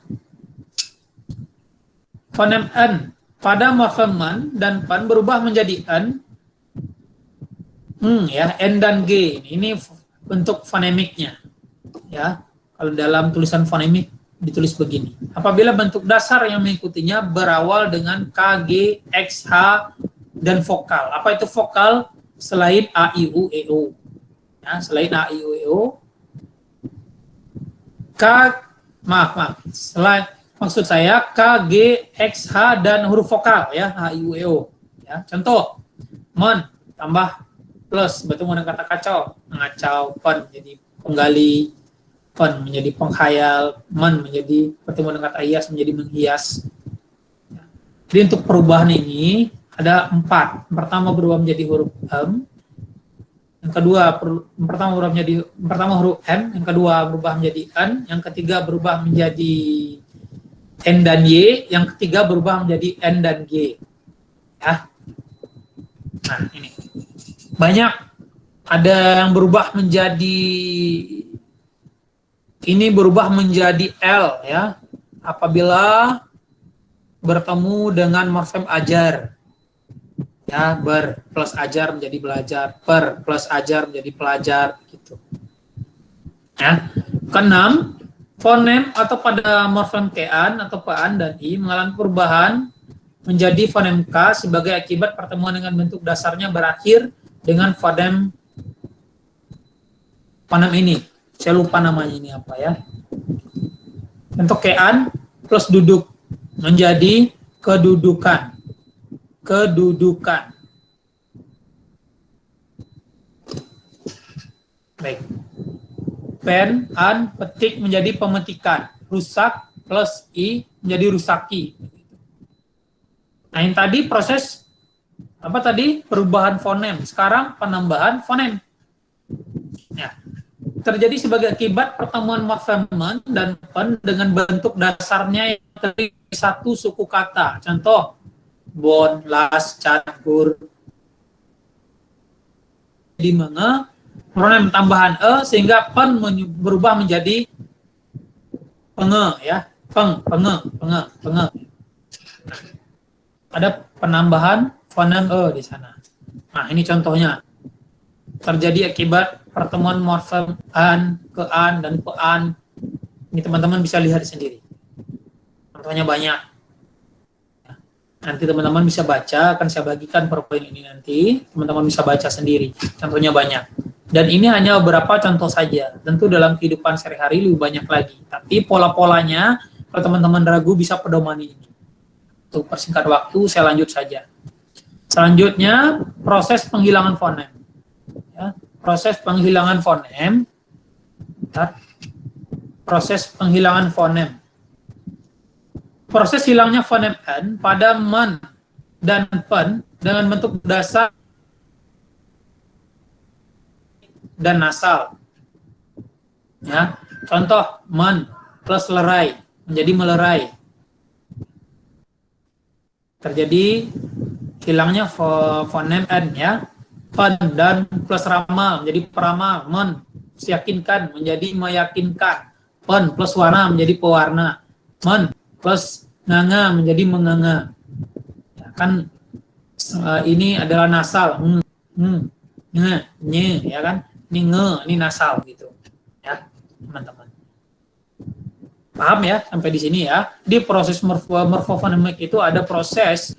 Fonem N pada morfem men dan pen berubah menjadi N. Ya, N dan G. Ini bentuk fonemiknya. Ya, kalau dalam tulisan fonemik ditulis begini. Apabila bentuk dasar yang mengikutinya berawal dengan K, G, X, H, dan vokal. Apa itu vokal? Selain A, I, U, E, O. Ya, selain A, I, U, E, O. Maksud saya K, G, X, H, dan huruf vokal. Ya, H, I, U, E, O. Ya, contoh, men, tambah plus, bertemu dengan kata kacau. Mengacau, pen, menjadi penggali, pen menjadi penghayal, men menjadi bertemu dengan kata hias menjadi menghias. Jadi untuk perubahan ini ada 4. Pertama berubah menjadi huruf M, yang kedua pertama huruf M, yang kedua berubah menjadi N, yang ketiga berubah menjadi N dan Y, yang ketiga berubah menjadi N dan G. Ya. Nah, ini banyak, ada yang berubah menjadi L ya, apabila bertemu dengan morfem ajar. Ya, ber plus ajar menjadi belajar, per plus ajar menjadi pelajar gitu. Ya. Keenam, fonem atau pada morfem K-an atau P-an dan I mengalami perubahan menjadi fonem K sebagai akibat pertemuan dengan bentuk dasarnya berakhir dengan fonem ini. Saya lupa namanya ini apa ya. Untuk K-an plus duduk menjadi kedudukan. Baik. Pen, an, petik menjadi pemetikan. Rusak plus i menjadi rusaki. Nah, yang tadi proses apa tadi? Perubahan fonem. Sekarang penambahan fonem. Ya. Terjadi sebagai akibat pertemuan morfem men dan pen dengan bentuk dasarnya yang terdiri satu suku kata. Contoh, bon, las, cat, gur. Di menge, fonem tambahan e sehingga pen berubah menjadi penge ya, penge. Ada penambahan fonem e di sana. Nah, ini contohnya. Terjadi akibat pertemuan morfem an, ke-an, dan pe-an. Ini teman-teman bisa lihat sendiri. Contohnya banyak. Nanti teman-teman bisa baca, akan saya bagikan PowerPoint ini nanti. Teman-teman bisa baca sendiri. Contohnya banyak. Dan ini hanya beberapa contoh saja. Tentu dalam kehidupan sehari-hari lebih banyak lagi. Tapi pola-polanya, kalau teman-teman ragu bisa pedomani ini. Untuk persingkat waktu, saya lanjut saja. Selanjutnya, proses penghilangan fonem. Ya, proses penghilangan fonem. Proses hilangnya fonem N pada men dan pen dengan bentuk dasar dan nasal. Ya, contoh men plus lerai menjadi melerai. Terjadi hilangnya fonem N ya. Pen dan plus ramal menjadi peramal, men yakinkan menjadi meyakinkan, pen plus warna menjadi pewarna, men plus nganga menjadi menganga. Ya, kan ini adalah nasal, nye, ya kan? Ini ini nasal gitu, ya teman-teman. Paham ya sampai di sini ya? Di proses morfofonemik itu ada proses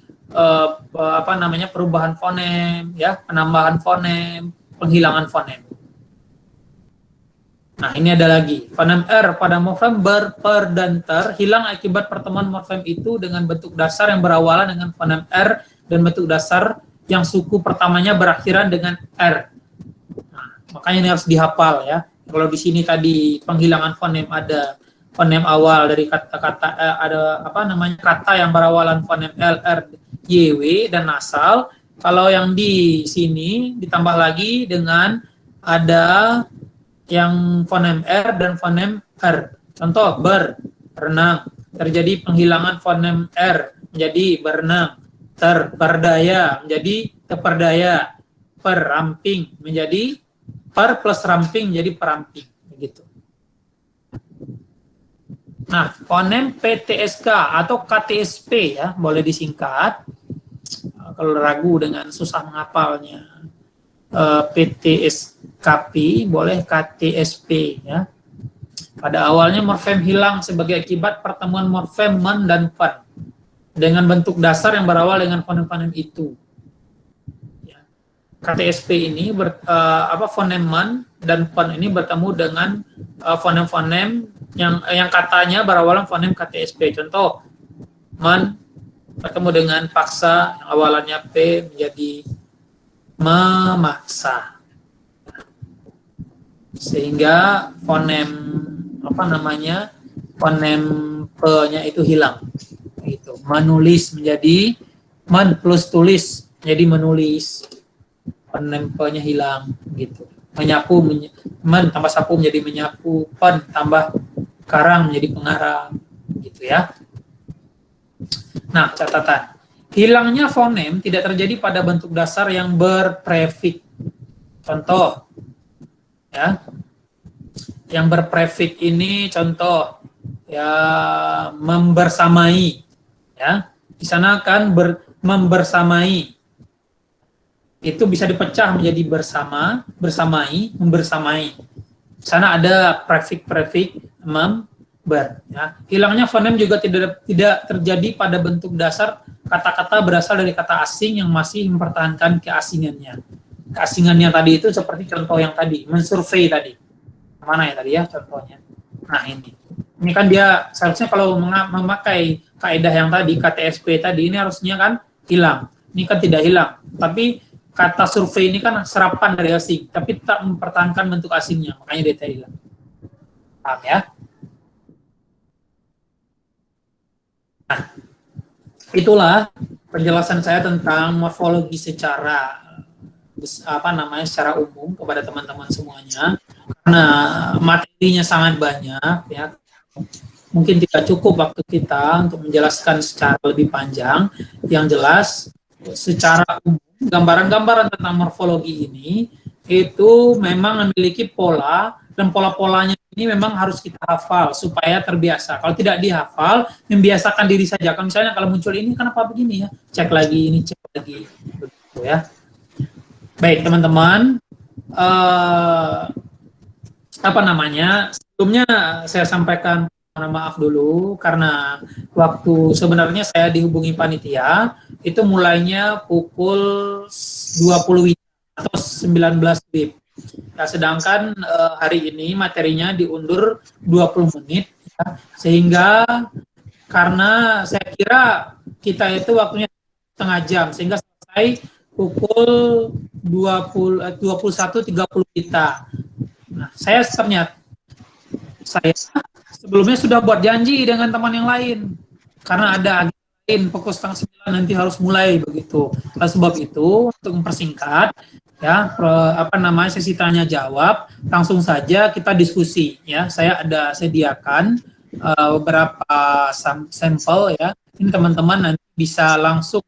perubahan fonem, ya, penambahan fonem, penghilangan fonem. Nah, ini ada lagi. Fonem R pada morfem ber, per, dan ter hilang akibat pertemuan morfem itu dengan bentuk dasar yang berawalan dengan fonem R dan bentuk dasar yang suku pertamanya berakhiran dengan R. Nah, makanya ini harus dihafal ya. Kalau di sini tadi penghilangan fonem ada fonem awal dari kata-kata ada kata yang berawalan fonem L, R, Y, W dan nasal. Kalau yang di sini ditambah lagi dengan ada yang fonem R dan fonem R. Contoh, berenang. Terjadi penghilangan fonem R menjadi berenang. Berdaya menjadi teperdaya. Peramping menjadi per plus ramping menjadi peramping. Begitu. Nah, fonem PTSK atau KTSP ya, boleh disingkat. Kalau ragu dengan susah menghafalnya. PTSKP boleh KTSP ya. Pada awalnya morfem hilang sebagai akibat pertemuan morfem men dan pen dengan bentuk dasar yang berawal dengan fonem-fonem itu. Ya. KTSP ini fonem men dan pen ini bertemu dengan fonem-fonem yang katanya berawalan fonem KTSP. Contoh, men bertemu dengan paksa yang awalannya P menjadi memaksa, sehingga fonem fonem P-nya itu hilang. Itu menulis menjadi men plus tulis menjadi menulis, fonem P-nya hilang gitu. Menyapu men tambah sapu menjadi menyapu, pen tambah karang menjadi pengarang gitu ya. Nah, catatan. Hilangnya fonem tidak terjadi pada bentuk dasar yang berprefik. Contoh, ya, yang berprefik ini contoh, ya, membersamai, ya, di sana kan membersamai, itu bisa dipecah menjadi bersama, bersamai, membersamai. Di sana ada prefik member. Ya. Hilangnya fonem juga tidak terjadi pada bentuk dasar kata-kata berasal dari kata asing yang masih mempertahankan keasingannya. Keasingannya tadi itu seperti contoh yang tadi, mensurvei tadi. Mana ya tadi ya contohnya? Nah ini kan dia seharusnya kalau memakai kaidah yang tadi, KTSP tadi, ini harusnya kan hilang. Ini kan tidak hilang. Tapi kata survei ini kan serapan dari asing, tapi tak mempertahankan bentuk asingnya, makanya dia tidak hilang. Paham ya? Nah, itulah penjelasan saya tentang morfologi secara secara umum kepada teman-teman semuanya. Karena materinya sangat banyak ya. Mungkin tidak cukup waktu kita untuk menjelaskan secara lebih panjang. Yang jelas secara umum gambaran-gambaran tentang morfologi ini itu memang memiliki pola, dan pola-polanya ini memang harus kita hafal supaya terbiasa. Kalau tidak dihafal, membiasakan diri saja. Kalau misalnya kalau muncul ini kenapa begini ya, cek lagi ini, cek lagi, begitu ya. Baik teman-teman, sebelumnya saya sampaikan maaf dulu karena waktu sebenarnya saya dihubungi panitia itu mulainya pukul 20 atau 19 WIB. Nah, sedangkan hari ini materinya diundur 20 menit ya, sehingga karena saya kira kita itu waktunya setengah jam sehingga selesai pukul 21.30 kita. Nah, saya sebelumnya sudah buat janji dengan teman yang lain karena ada agenda lain pukul 8:30 nanti harus mulai begitu. Oleh sebab itu untuk mempersingkat ya sesi tanya jawab, langsung saja kita diskusi ya. Saya ada sediakan beberapa sampel ya. Ini teman-teman nanti bisa langsung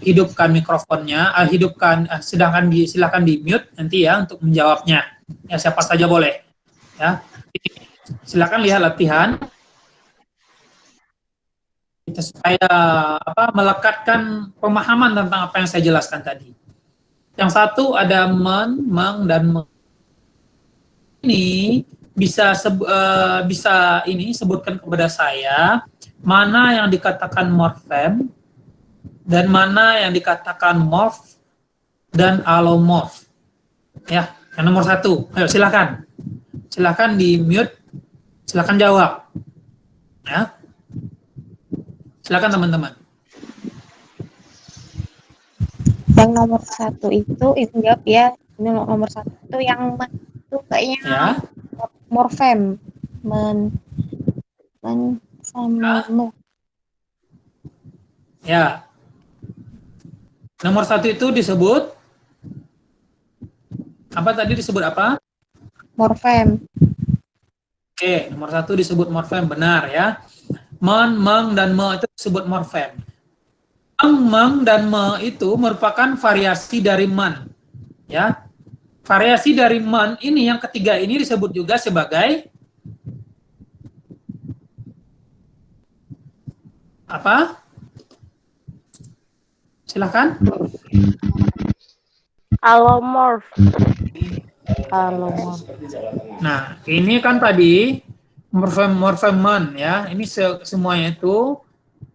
hidupkan mikrofonnya, silakan di mute nanti ya untuk menjawabnya. Ya siapa saja boleh. Ya. Silakan lihat latihan. supaya melekatkan pemahaman tentang apa yang saya jelaskan tadi. Yang satu ada men, meng, dan me. Ini bisa ini sebutkan kepada saya mana yang dikatakan morfem dan mana yang dikatakan morf dan alomorf. Ya, yang nomor satu. Ayo silakan. Silakan di mute. Silakan jawab. Ya. Silakan teman-teman. Yang nomor satu itu jawab ya. Ini nomor satu yang itu kayaknya Ya. morfem. Sama Ya. Nomor satu itu disebut apa tadi, disebut apa? morfem. Oke, nomor satu disebut morfem, benar ya. Men, meng, dan me itu disebut morfem. Meng, meng, dan me itu merupakan variasi dari men. Ya. Variasi dari men ini yang ketiga ini disebut juga sebagai apa? Silakan. Alomorf. Nah, ini kan tadi morfem men ya. Ini semuanya itu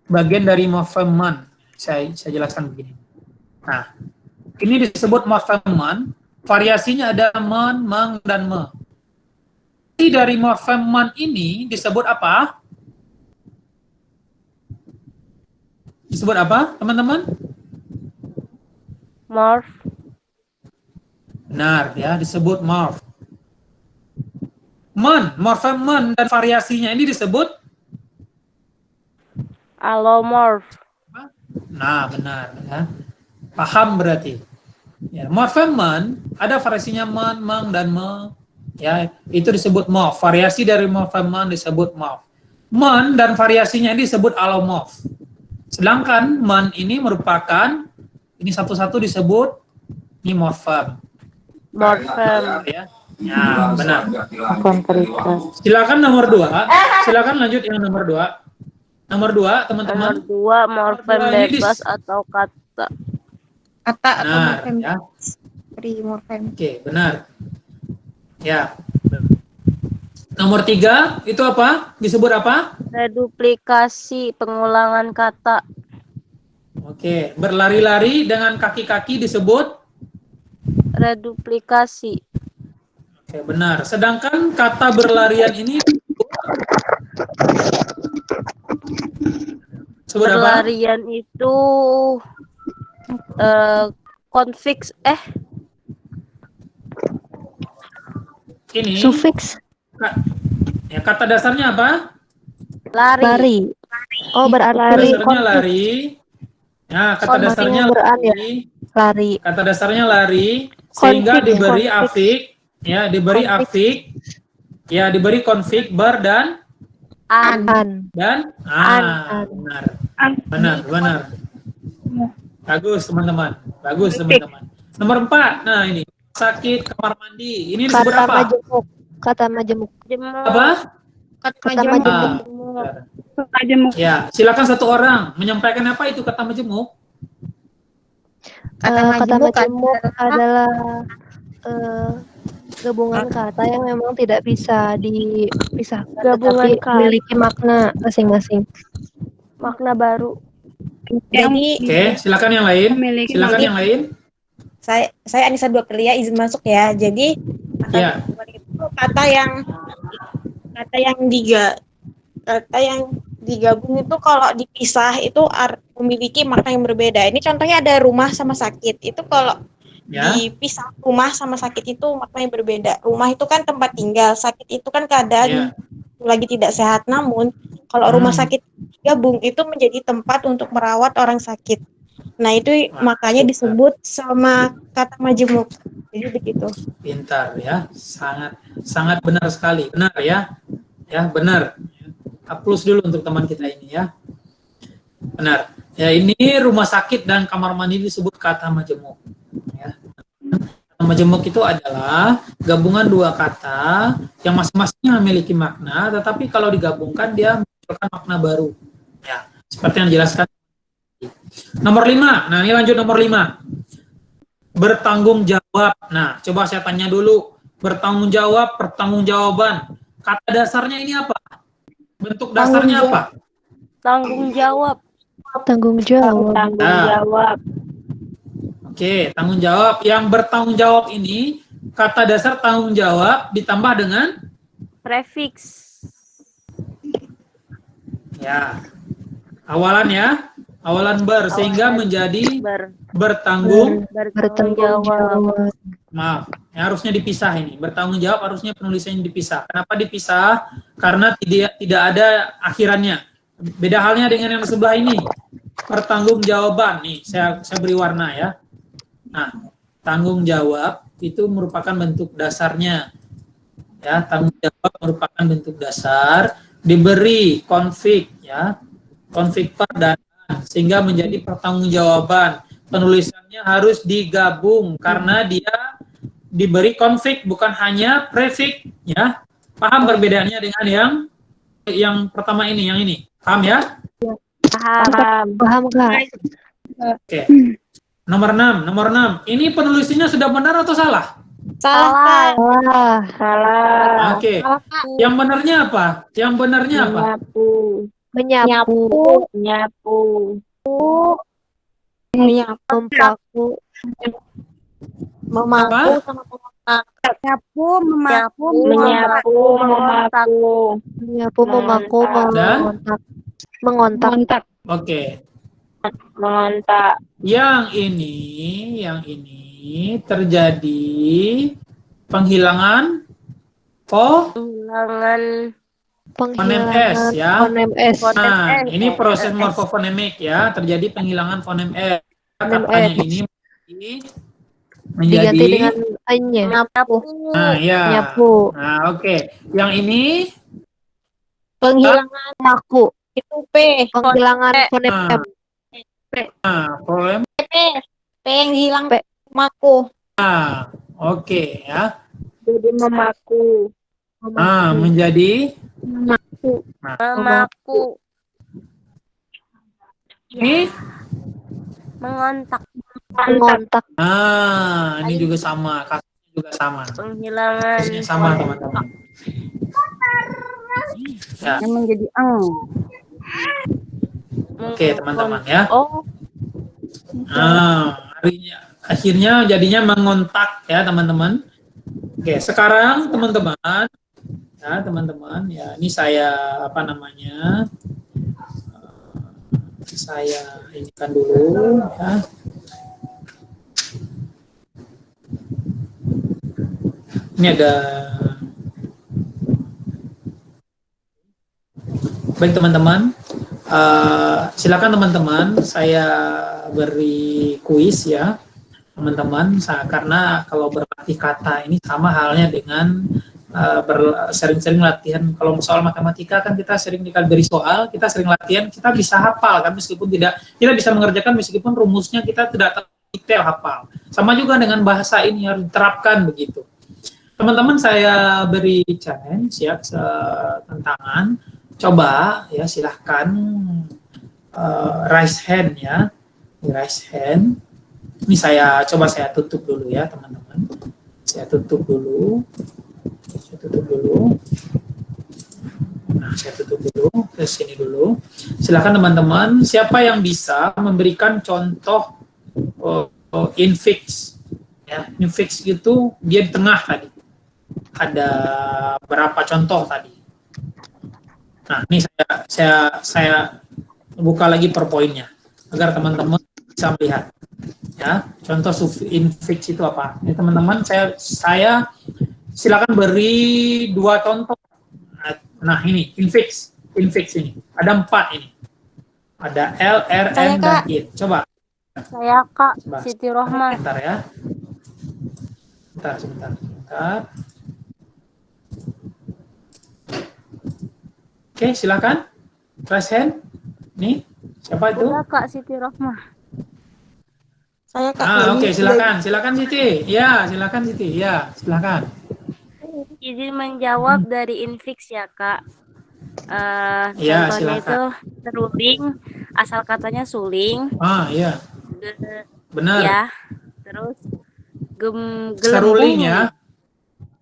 bagian dari morfem men. Saya jelaskan begini. Nah, ini disebut morfem men. Variasinya ada men, meng, dan me. Dari morfem men ini disebut apa? Disebut apa, teman-teman? Morf. Benar, ya, disebut morf. Men, morfem men dan variasinya ini disebut Alomorf. Nah, benar ya. Paham berarti. Ya, morfem men ada variasinya men, meng, dan me. Ya, itu disebut morf. Variasi dari morfem men disebut morf. Men dan variasinya ini disebut alomorf. Sedangkan men ini merupakan ini satu-satu disebut ini morfem. Morfem. Ya. Ya, benar. Silakan nomor 2. Silakan lanjut yang nomor 2. Nomor 2, teman-teman. Nomor 2, morfem bebas atau kata. Kata atau Benar, morfem. ya. Morfem. Oke, benar. Ya. Nomor 3 itu apa? Disebut apa? Reduplikasi, pengulangan kata. Oke, berlari-lari dengan kaki-kaki disebut Reduplikasi. Oke, benar. Sedangkan kata berlarian ini disebut apa? Berlarian itu konfiks Ini Sufiks. Ya, kata dasarnya apa? lari. Oh, berarti Kata dasarnya konflik. lari. Ya, kata Konflik dasarnya beran ya? lari. Lari. Kata dasarnya lari sehingga Konflik, diberi konflik. afik, ya, diberi Konflik. afik. Ya, diberi konflik ber dan An. An. benar. Bagus, teman-teman. Nomor 4. Nah, ini sakit kamar mandi. Ini disebut Kata apa? majemuk. Kata majemuk. Apa? Kata majemuk. Ya, silakan satu orang menyampaikan apa itu kata majemuk. Kata majemuk adalah gabungan kata yang memang tidak bisa dipisahkan, Gabungan tetapi kata. memiliki makna masing-masing. Makna baru. Jadi Oke, silakan yang lain. Silakan Jadi- yang lain. saya Anissa Dwakelia izin masuk ya. Jadi Ya. kata yang digabung itu kalau dipisah itu memiliki makna yang berbeda. Ini contohnya ada rumah sama sakit. Itu kalau Ya. dipisah rumah sama sakit itu maknanya berbeda. Rumah itu kan tempat tinggal, sakit itu kan keadaan lagi tidak sehat. Namun kalau rumah sakit gabung itu menjadi tempat untuk merawat orang sakit. Nah, itu makanya disebut sama kata majemuk. Jadi begitu. Pintar ya, sangat benar sekali. Benar ya. Ya, benar. Aplaus dulu untuk teman kita ini ya. Benar. Ya, ini rumah sakit dan kamar mandi disebut kata majemuk. Ya. Kata majemuk itu adalah gabungan dua kata yang masing-masing memiliki makna, tetapi kalau digabungkan dia menghasilkan makna baru. Ya. Seperti yang dijelaskan. Nomor 5. Nah, ini lanjut nomor 5. Bertanggung jawab. Nah, coba saya tanya dulu. Bertanggung jawab, pertanggungjawaban. Kata dasarnya ini apa? Bentuk dasarnya apa? Tanggung jawab. Tanggung jawab. Tanggung jawab. Oke, tanggung jawab. Yang bertanggung jawab ini, kata dasar tanggung jawab ditambah dengan Prefix. ya, awalan ya, awalan ber, sehingga menjadi bertanggung. Bertanggung jawab. Maaf, ya, harusnya dipisah ini. Bertanggung jawab harusnya penulisannya dipisah. Kenapa dipisah? Karena tidak ada akhirannya. Beda halnya dengan yang sebelah ini. Pertanggungjawaban nih, saya beri warna ya. Nah, tanggung jawab itu merupakan bentuk dasarnya. Ya, tanggung jawab merupakan bentuk dasar, diberi konflik ya. Konflik perdana sehingga menjadi pertanggungjawaban. Penulisannya harus digabung karena dia diberi konflik, bukan hanya prefix ya. Paham perbedaannya dengan yang pertama ini, yang ini. Paham ya? Paham. Paham, Kak? Oke. Nomor 6. Ini penulisannya sudah benar atau salah? Salah. Wah, Salah. Oke. Yang benarnya apa? Yang benarnya apa? Menyapu. menyapu, Menyapu. memaku, Memaku Apa? sama mengotak. Menyapu, memaku, menyapu, memaku, Dan? mengontak. Oke. Mengontak. Yang ini terjadi penghilangan Kehilangan fonem S ya. Fonem S. Nah, S. ini proses morfofonemik ya, terjadi penghilangan fonem S. Katanya ini menjadi Diganti dengan A-nya. Menyapu. nah ya. Menyapu. Nah, oke. Yang ini Penghilangan Memaku. itu P. Penghilangan fonem Nah. M. fonem P yang hilang. P. Maku. A. Oke ya. Jadi memaku. Menjadi memaku, ini. mengontak, Mengontak. Ini juga sama, kasusnya juga sama. penghilangan Kasusnya sama, teman-teman. Ya. yang menjadi ang. Oke, teman-teman ya. Oh, Akhirnya jadinya mengontak ya, teman-teman. Oke, sekarang teman-teman ya, ini saya saya inikan dulu ya. Ini ada. Baik teman-teman, silakan teman-teman, saya beri kuis ya teman-teman, karena kalau berlatih kata ini sama halnya dengan sering-sering latihan. Kalau soal matematika kan kita sering diberi soal, kita sering latihan, kita bisa hafal kan, meskipun kita bisa mengerjakan meskipun rumusnya kita tidak detail hafal. Sama juga dengan bahasa ini harus diterapkan begitu. Teman-teman, saya beri challenge ya, tantangan. Coba ya, silahkan raise hand ya, raise hand. Ini saya tutup dulu ya teman-teman. Saya tutup dulu. Nah, saya tutup dulu ke sini dulu. Silakan teman-teman, siapa yang bisa memberikan contoh infix ya. Infix itu dia di tengah tadi. Ada berapa contoh tadi? Nah, ini saya buka lagi per poinnya agar teman-teman bisa melihat. Ya, contoh infix itu apa? Ini teman-teman, saya silakan beri 2 contoh. Nah, ini infix ini. Ada 4 ini. Ada L, R, M, dan IT. Coba. saya Kak Coba. Siti Rohmah. Bentar ya. Sebentar. Oke, silakan. Raise hand. Nih, siapa itu? Udah Kak Siti Rohmah. Saya Kak. Oke, silakan Siti. Ya, silakan Siti. Ya, silakan. Izin menjawab dari infix ya Kak. Ya, Contohnya silakan. itu seruling asal katanya suling, Ah, iya, ge- benar. ya, terus Seruling gelembung, ya.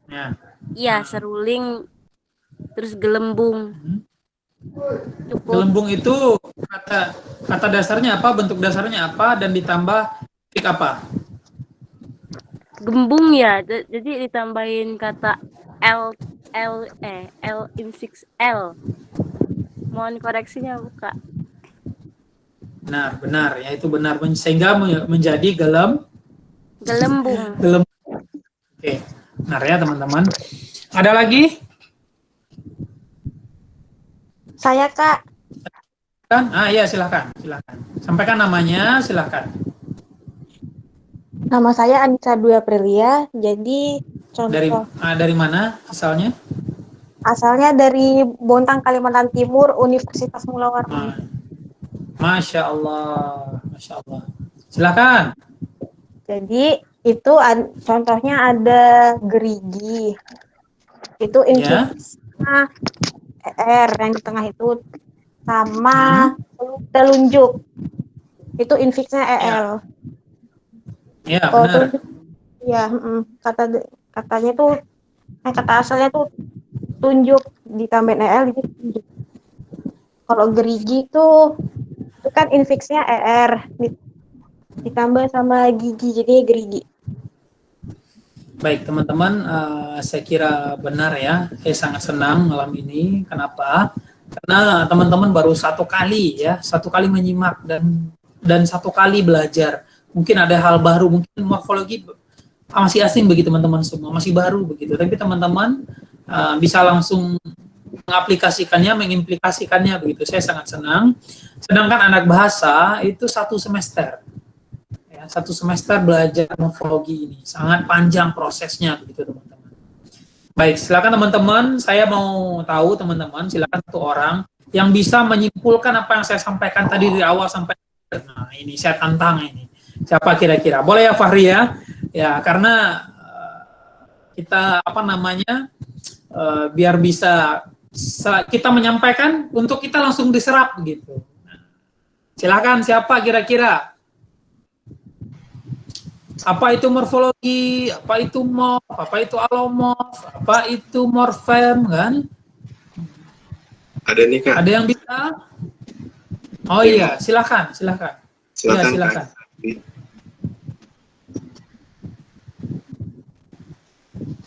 Ya. iya seruling, terus gelembung, Hmm. cukup. Gelembung itu kata kata dasarnya apa, bentuk dasarnya apa, dan ditambah titik apa? Gembung ya, jadi ditambahin kata L L infix L. Mohon koreksinya Kak. Benar, benar ya, itu benar, sehingga menjadi Gelembung. gelem. Oke, benar ya teman-teman. Ada lagi? Saya Kak, Kan? Ah iya, silakan, silakan. Sampaikan namanya, silakan. nama saya Anissa Dwi Aprilia. Jadi Dari contoh dari mana asalnya? asalnya dari Bontang, Kalimantan Timur, Universitas Mula Warman. Masya Allah, Masya Allah. Silakan. Jadi itu contohnya ada gerigi. Itu Ya. infiksnya ER yang di tengah itu, sama Hmm. telunjuk. Itu infiksnya Ya, EL. ya Kalau benar. telunjuk ya katanya tuh kata asalnya tuh tunjuk ditambahin EL jadi tunjuk. Kalau gerigi itu kan infiksnya ER ditambah sama gigi jadi gerigi. Baik teman-teman, saya kira benar ya. Saya sangat senang malam ini. Kenapa? Karena teman-teman baru satu kali menyimak dan satu kali belajar. Mungkin ada hal baru, mungkin morfologi masih asing bagi teman-teman semua, masih baru begitu. Tapi teman-teman bisa langsung mengaplikasikannya, mengimplikasikannya begitu. Saya sangat senang. Sedangkan anak bahasa itu 1 semester. Ya, 1 semester belajar morfologi ini sangat panjang prosesnya begitu teman-teman. Baik, silakan teman-teman. Saya mau tahu teman-teman, silakan satu orang yang bisa menyimpulkan apa yang saya sampaikan tadi dari awal sampai akhir. Nah, ini saya tantang ini. Siapa kira-kira? Boleh ya Fahri ya? Ya, karena kita apa namanya? Biar bisa kita menyampaikan untuk kita langsung diserap begitu. Silakan siapa kira-kira? Apa itu morfologi, apa itu morf, apa itu alomorf, apa itu morfem, kan? Ada nih Kak. Ada yang bisa? Oh iya, silakan, silakan. Iya, Silakan silakan. Kak.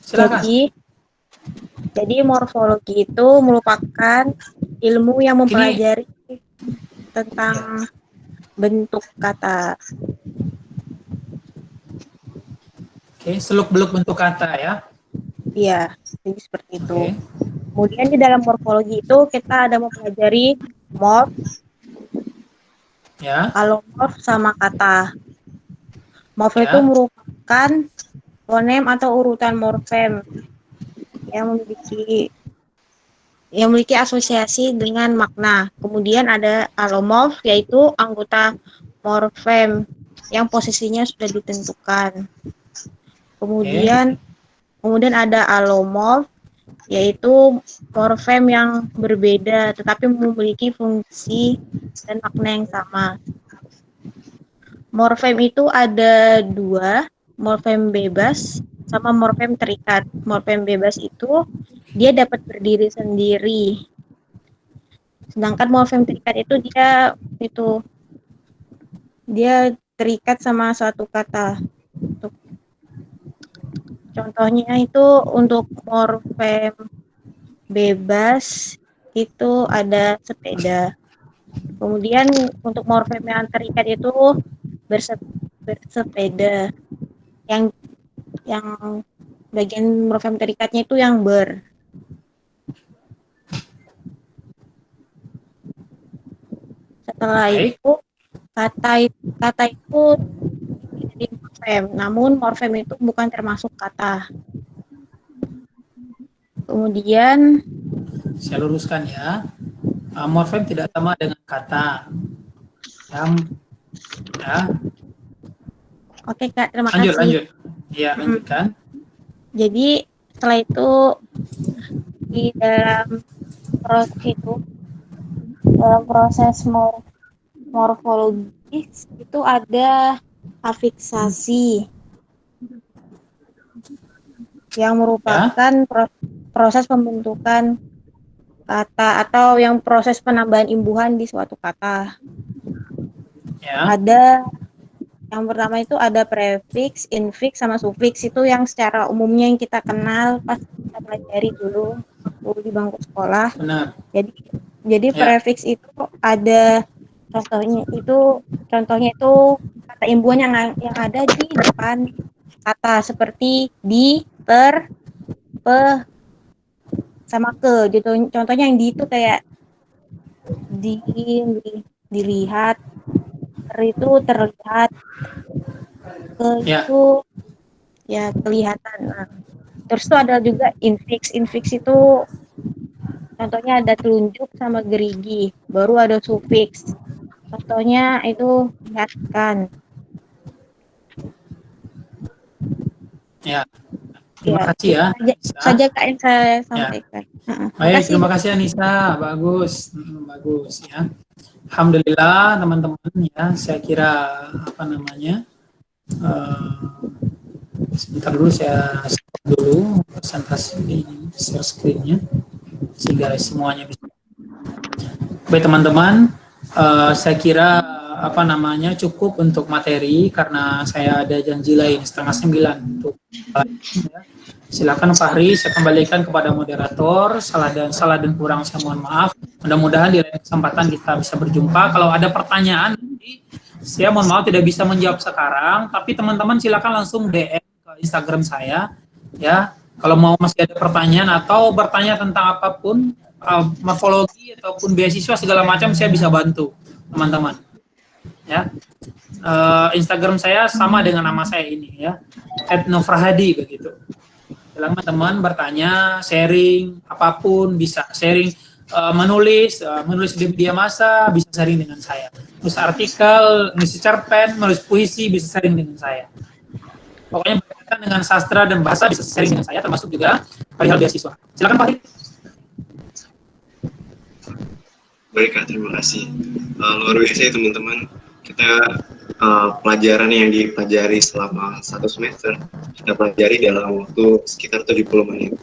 Silakan. Jadi morfologi itu merupakan ilmu yang mempelajari tentang bentuk kata. Oke, seluk-beluk bentuk kata ya. Iya, jadi seperti itu. Oke. Kemudian di dalam morfologi itu kita ada mempelajari morf, Ya. alomorf, sama kata. Morf Ya. itu merupakan fonem atau urutan morfem yang memiliki asosiasi dengan makna. Kemudian ada alomorf, yaitu anggota morfem yang posisinya sudah ditentukan. Kemudian ada alomorf, yaitu morfem yang berbeda tetapi memiliki fungsi dan makna yang sama. Morfem itu ada 2, morfem bebas sama morfem terikat. Morfem bebas itu dia dapat berdiri sendiri. Sedangkan morfem terikat itu dia terikat sama suatu kata. Contohnya itu untuk morfem bebas itu ada sepeda. Kemudian untuk morfem yang terikat itu bersepeda. Yang bagian morfem terikatnya itu yang ber. Setelah itu kata itu jadi morfem, namun morfem itu bukan termasuk kata. Kemudian saya luruskan ya. Morfem tidak sama dengan kata. Ya. Oke Kak, terima kasih. Lanjut. Ya, lanjutkan. Jadi setelah itu di dalam proses morfologis itu ada afiksasi yang merupakan proses pembentukan kata atau yang proses penambahan imbuhan di suatu kata. Ya. Ada yang pertama itu ada prefiks, infiks, sama sufiks. Itu yang secara umumnya yang kita kenal pas kita pelajari dulu di bangku sekolah. Benar. Jadi Ya. prefiks itu ada contohnya itu kata imbuhan yang ada di depan kata seperti di, per, pe, sama ke gitu. Contohnya yang di itu kayak dilihat, itu terlihat, ke Ya. itu ya kelihatan. Nah, terus itu ada juga infiks. Infiks itu contohnya ada telunjuk sama gerigi. Baru ada sufiks. Contohnya itu lihatkan. Ya. Terima kasih ya. Saja Kak yang saya sampaikan. Baik, terima kasih Anissa. Bagus. Bagus ya. Alhamdulillah teman-teman ya. Saya kira sebentar dulu saya stop dulu presentasi ini, share screen-nya sehingga semuanya bisa. Baik teman-teman, saya kira cukup untuk materi karena saya ada janji lain 8:30 untuk ya. Silakan Fahri, saya kembalikan kepada moderator. Salah dan kurang saya mohon maaf. Mudah-mudahan di lain kesempatan kita bisa berjumpa. Kalau ada pertanyaan nanti saya mohon maaf tidak bisa menjawab sekarang, tapi teman-teman silakan langsung DM ke Instagram saya ya. Kalau mau masih ada pertanyaan atau bertanya tentang apapun morfologi ataupun beasiswa segala macam, saya bisa bantu teman-teman ya. Instagram saya sama dengan nama saya ini ya, @nofrahadi begitu. Silakan teman bertanya, sharing apapun bisa, sharing menulis di media massa bisa sharing dengan saya, menulis artikel, menulis cerpen, menulis puisi bisa sharing dengan saya. Pokoknya berkaitan dengan sastra dan bahasa bisa sharing dengan saya, termasuk juga perihal beasiswa. Silakan Pak. Baik Kak, terima kasih. Luar biasa ya teman-teman. Kita pelajaran yang dipelajari selama 1 semester kita pelajari dalam waktu sekitar 70 menit.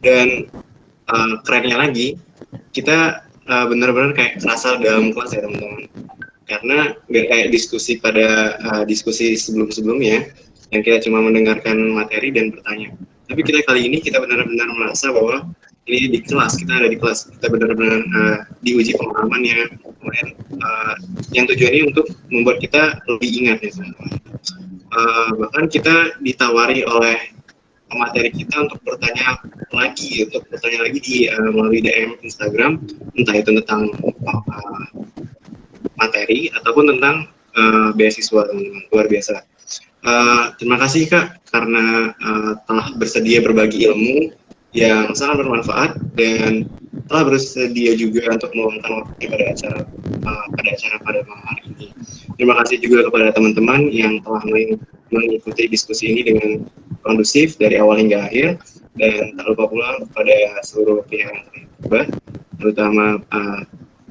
Dan kerennya lagi, kita benar-benar kayak kerasa dalam kelas ya teman-teman. Karena nggak kayak diskusi pada diskusi sebelum-sebelumnya yang kita cuma mendengarkan materi dan bertanya. Tapi kali ini kita benar-benar merasa bahwa ini di kelas, kita ada di kelas, kita benar-benar diuji pengalamannya, kemudian yang tujuannya untuk membuat kita lebih ingat ya teman-teman. Bahkan kita ditawari oleh pemateri kita untuk bertanya lagi di melalui DM Instagram, entah itu tentang materi ataupun tentang beasiswa teman-teman. Luar biasa. Terima kasih Kak karena telah bersedia berbagi ilmu yang sangat bermanfaat dan telah bersedia juga untuk meluangkan waktu pada acara pada malam hari ini. Terima kasih juga kepada teman-teman yang telah mengikuti diskusi ini dengan kondusif dari awal hingga akhir, dan tak lupa pula kepada seluruh pihak yang terlibat, terutama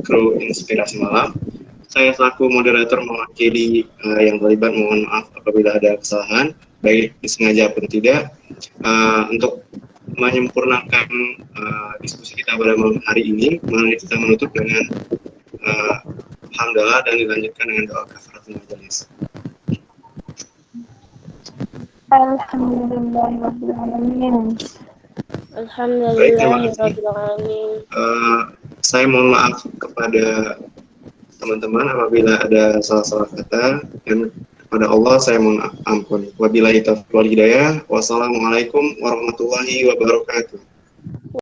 kru Inspirasi Malam. Saya selaku moderator mewakili yang terlibat, mohon maaf apabila ada kesalahan, baik disengaja ataupun tidak. Untuk menyempurnakan diskusi kita pada malam hari ini, mari kita menutup dengan hamdalah dan dilanjutkan dengan doa kafaratul majelis. Alhamdulillahirrahmanirrahim. Alhamdulillahirrahmanirrahim. Saya mohon maaf kepada teman-teman apabila ada salah-salah kata, dan kepada Allah saya mohon ampun. Wabillahi taufiq wal hidayah. Wassalamualaikum warahmatullahi wabarakatuh.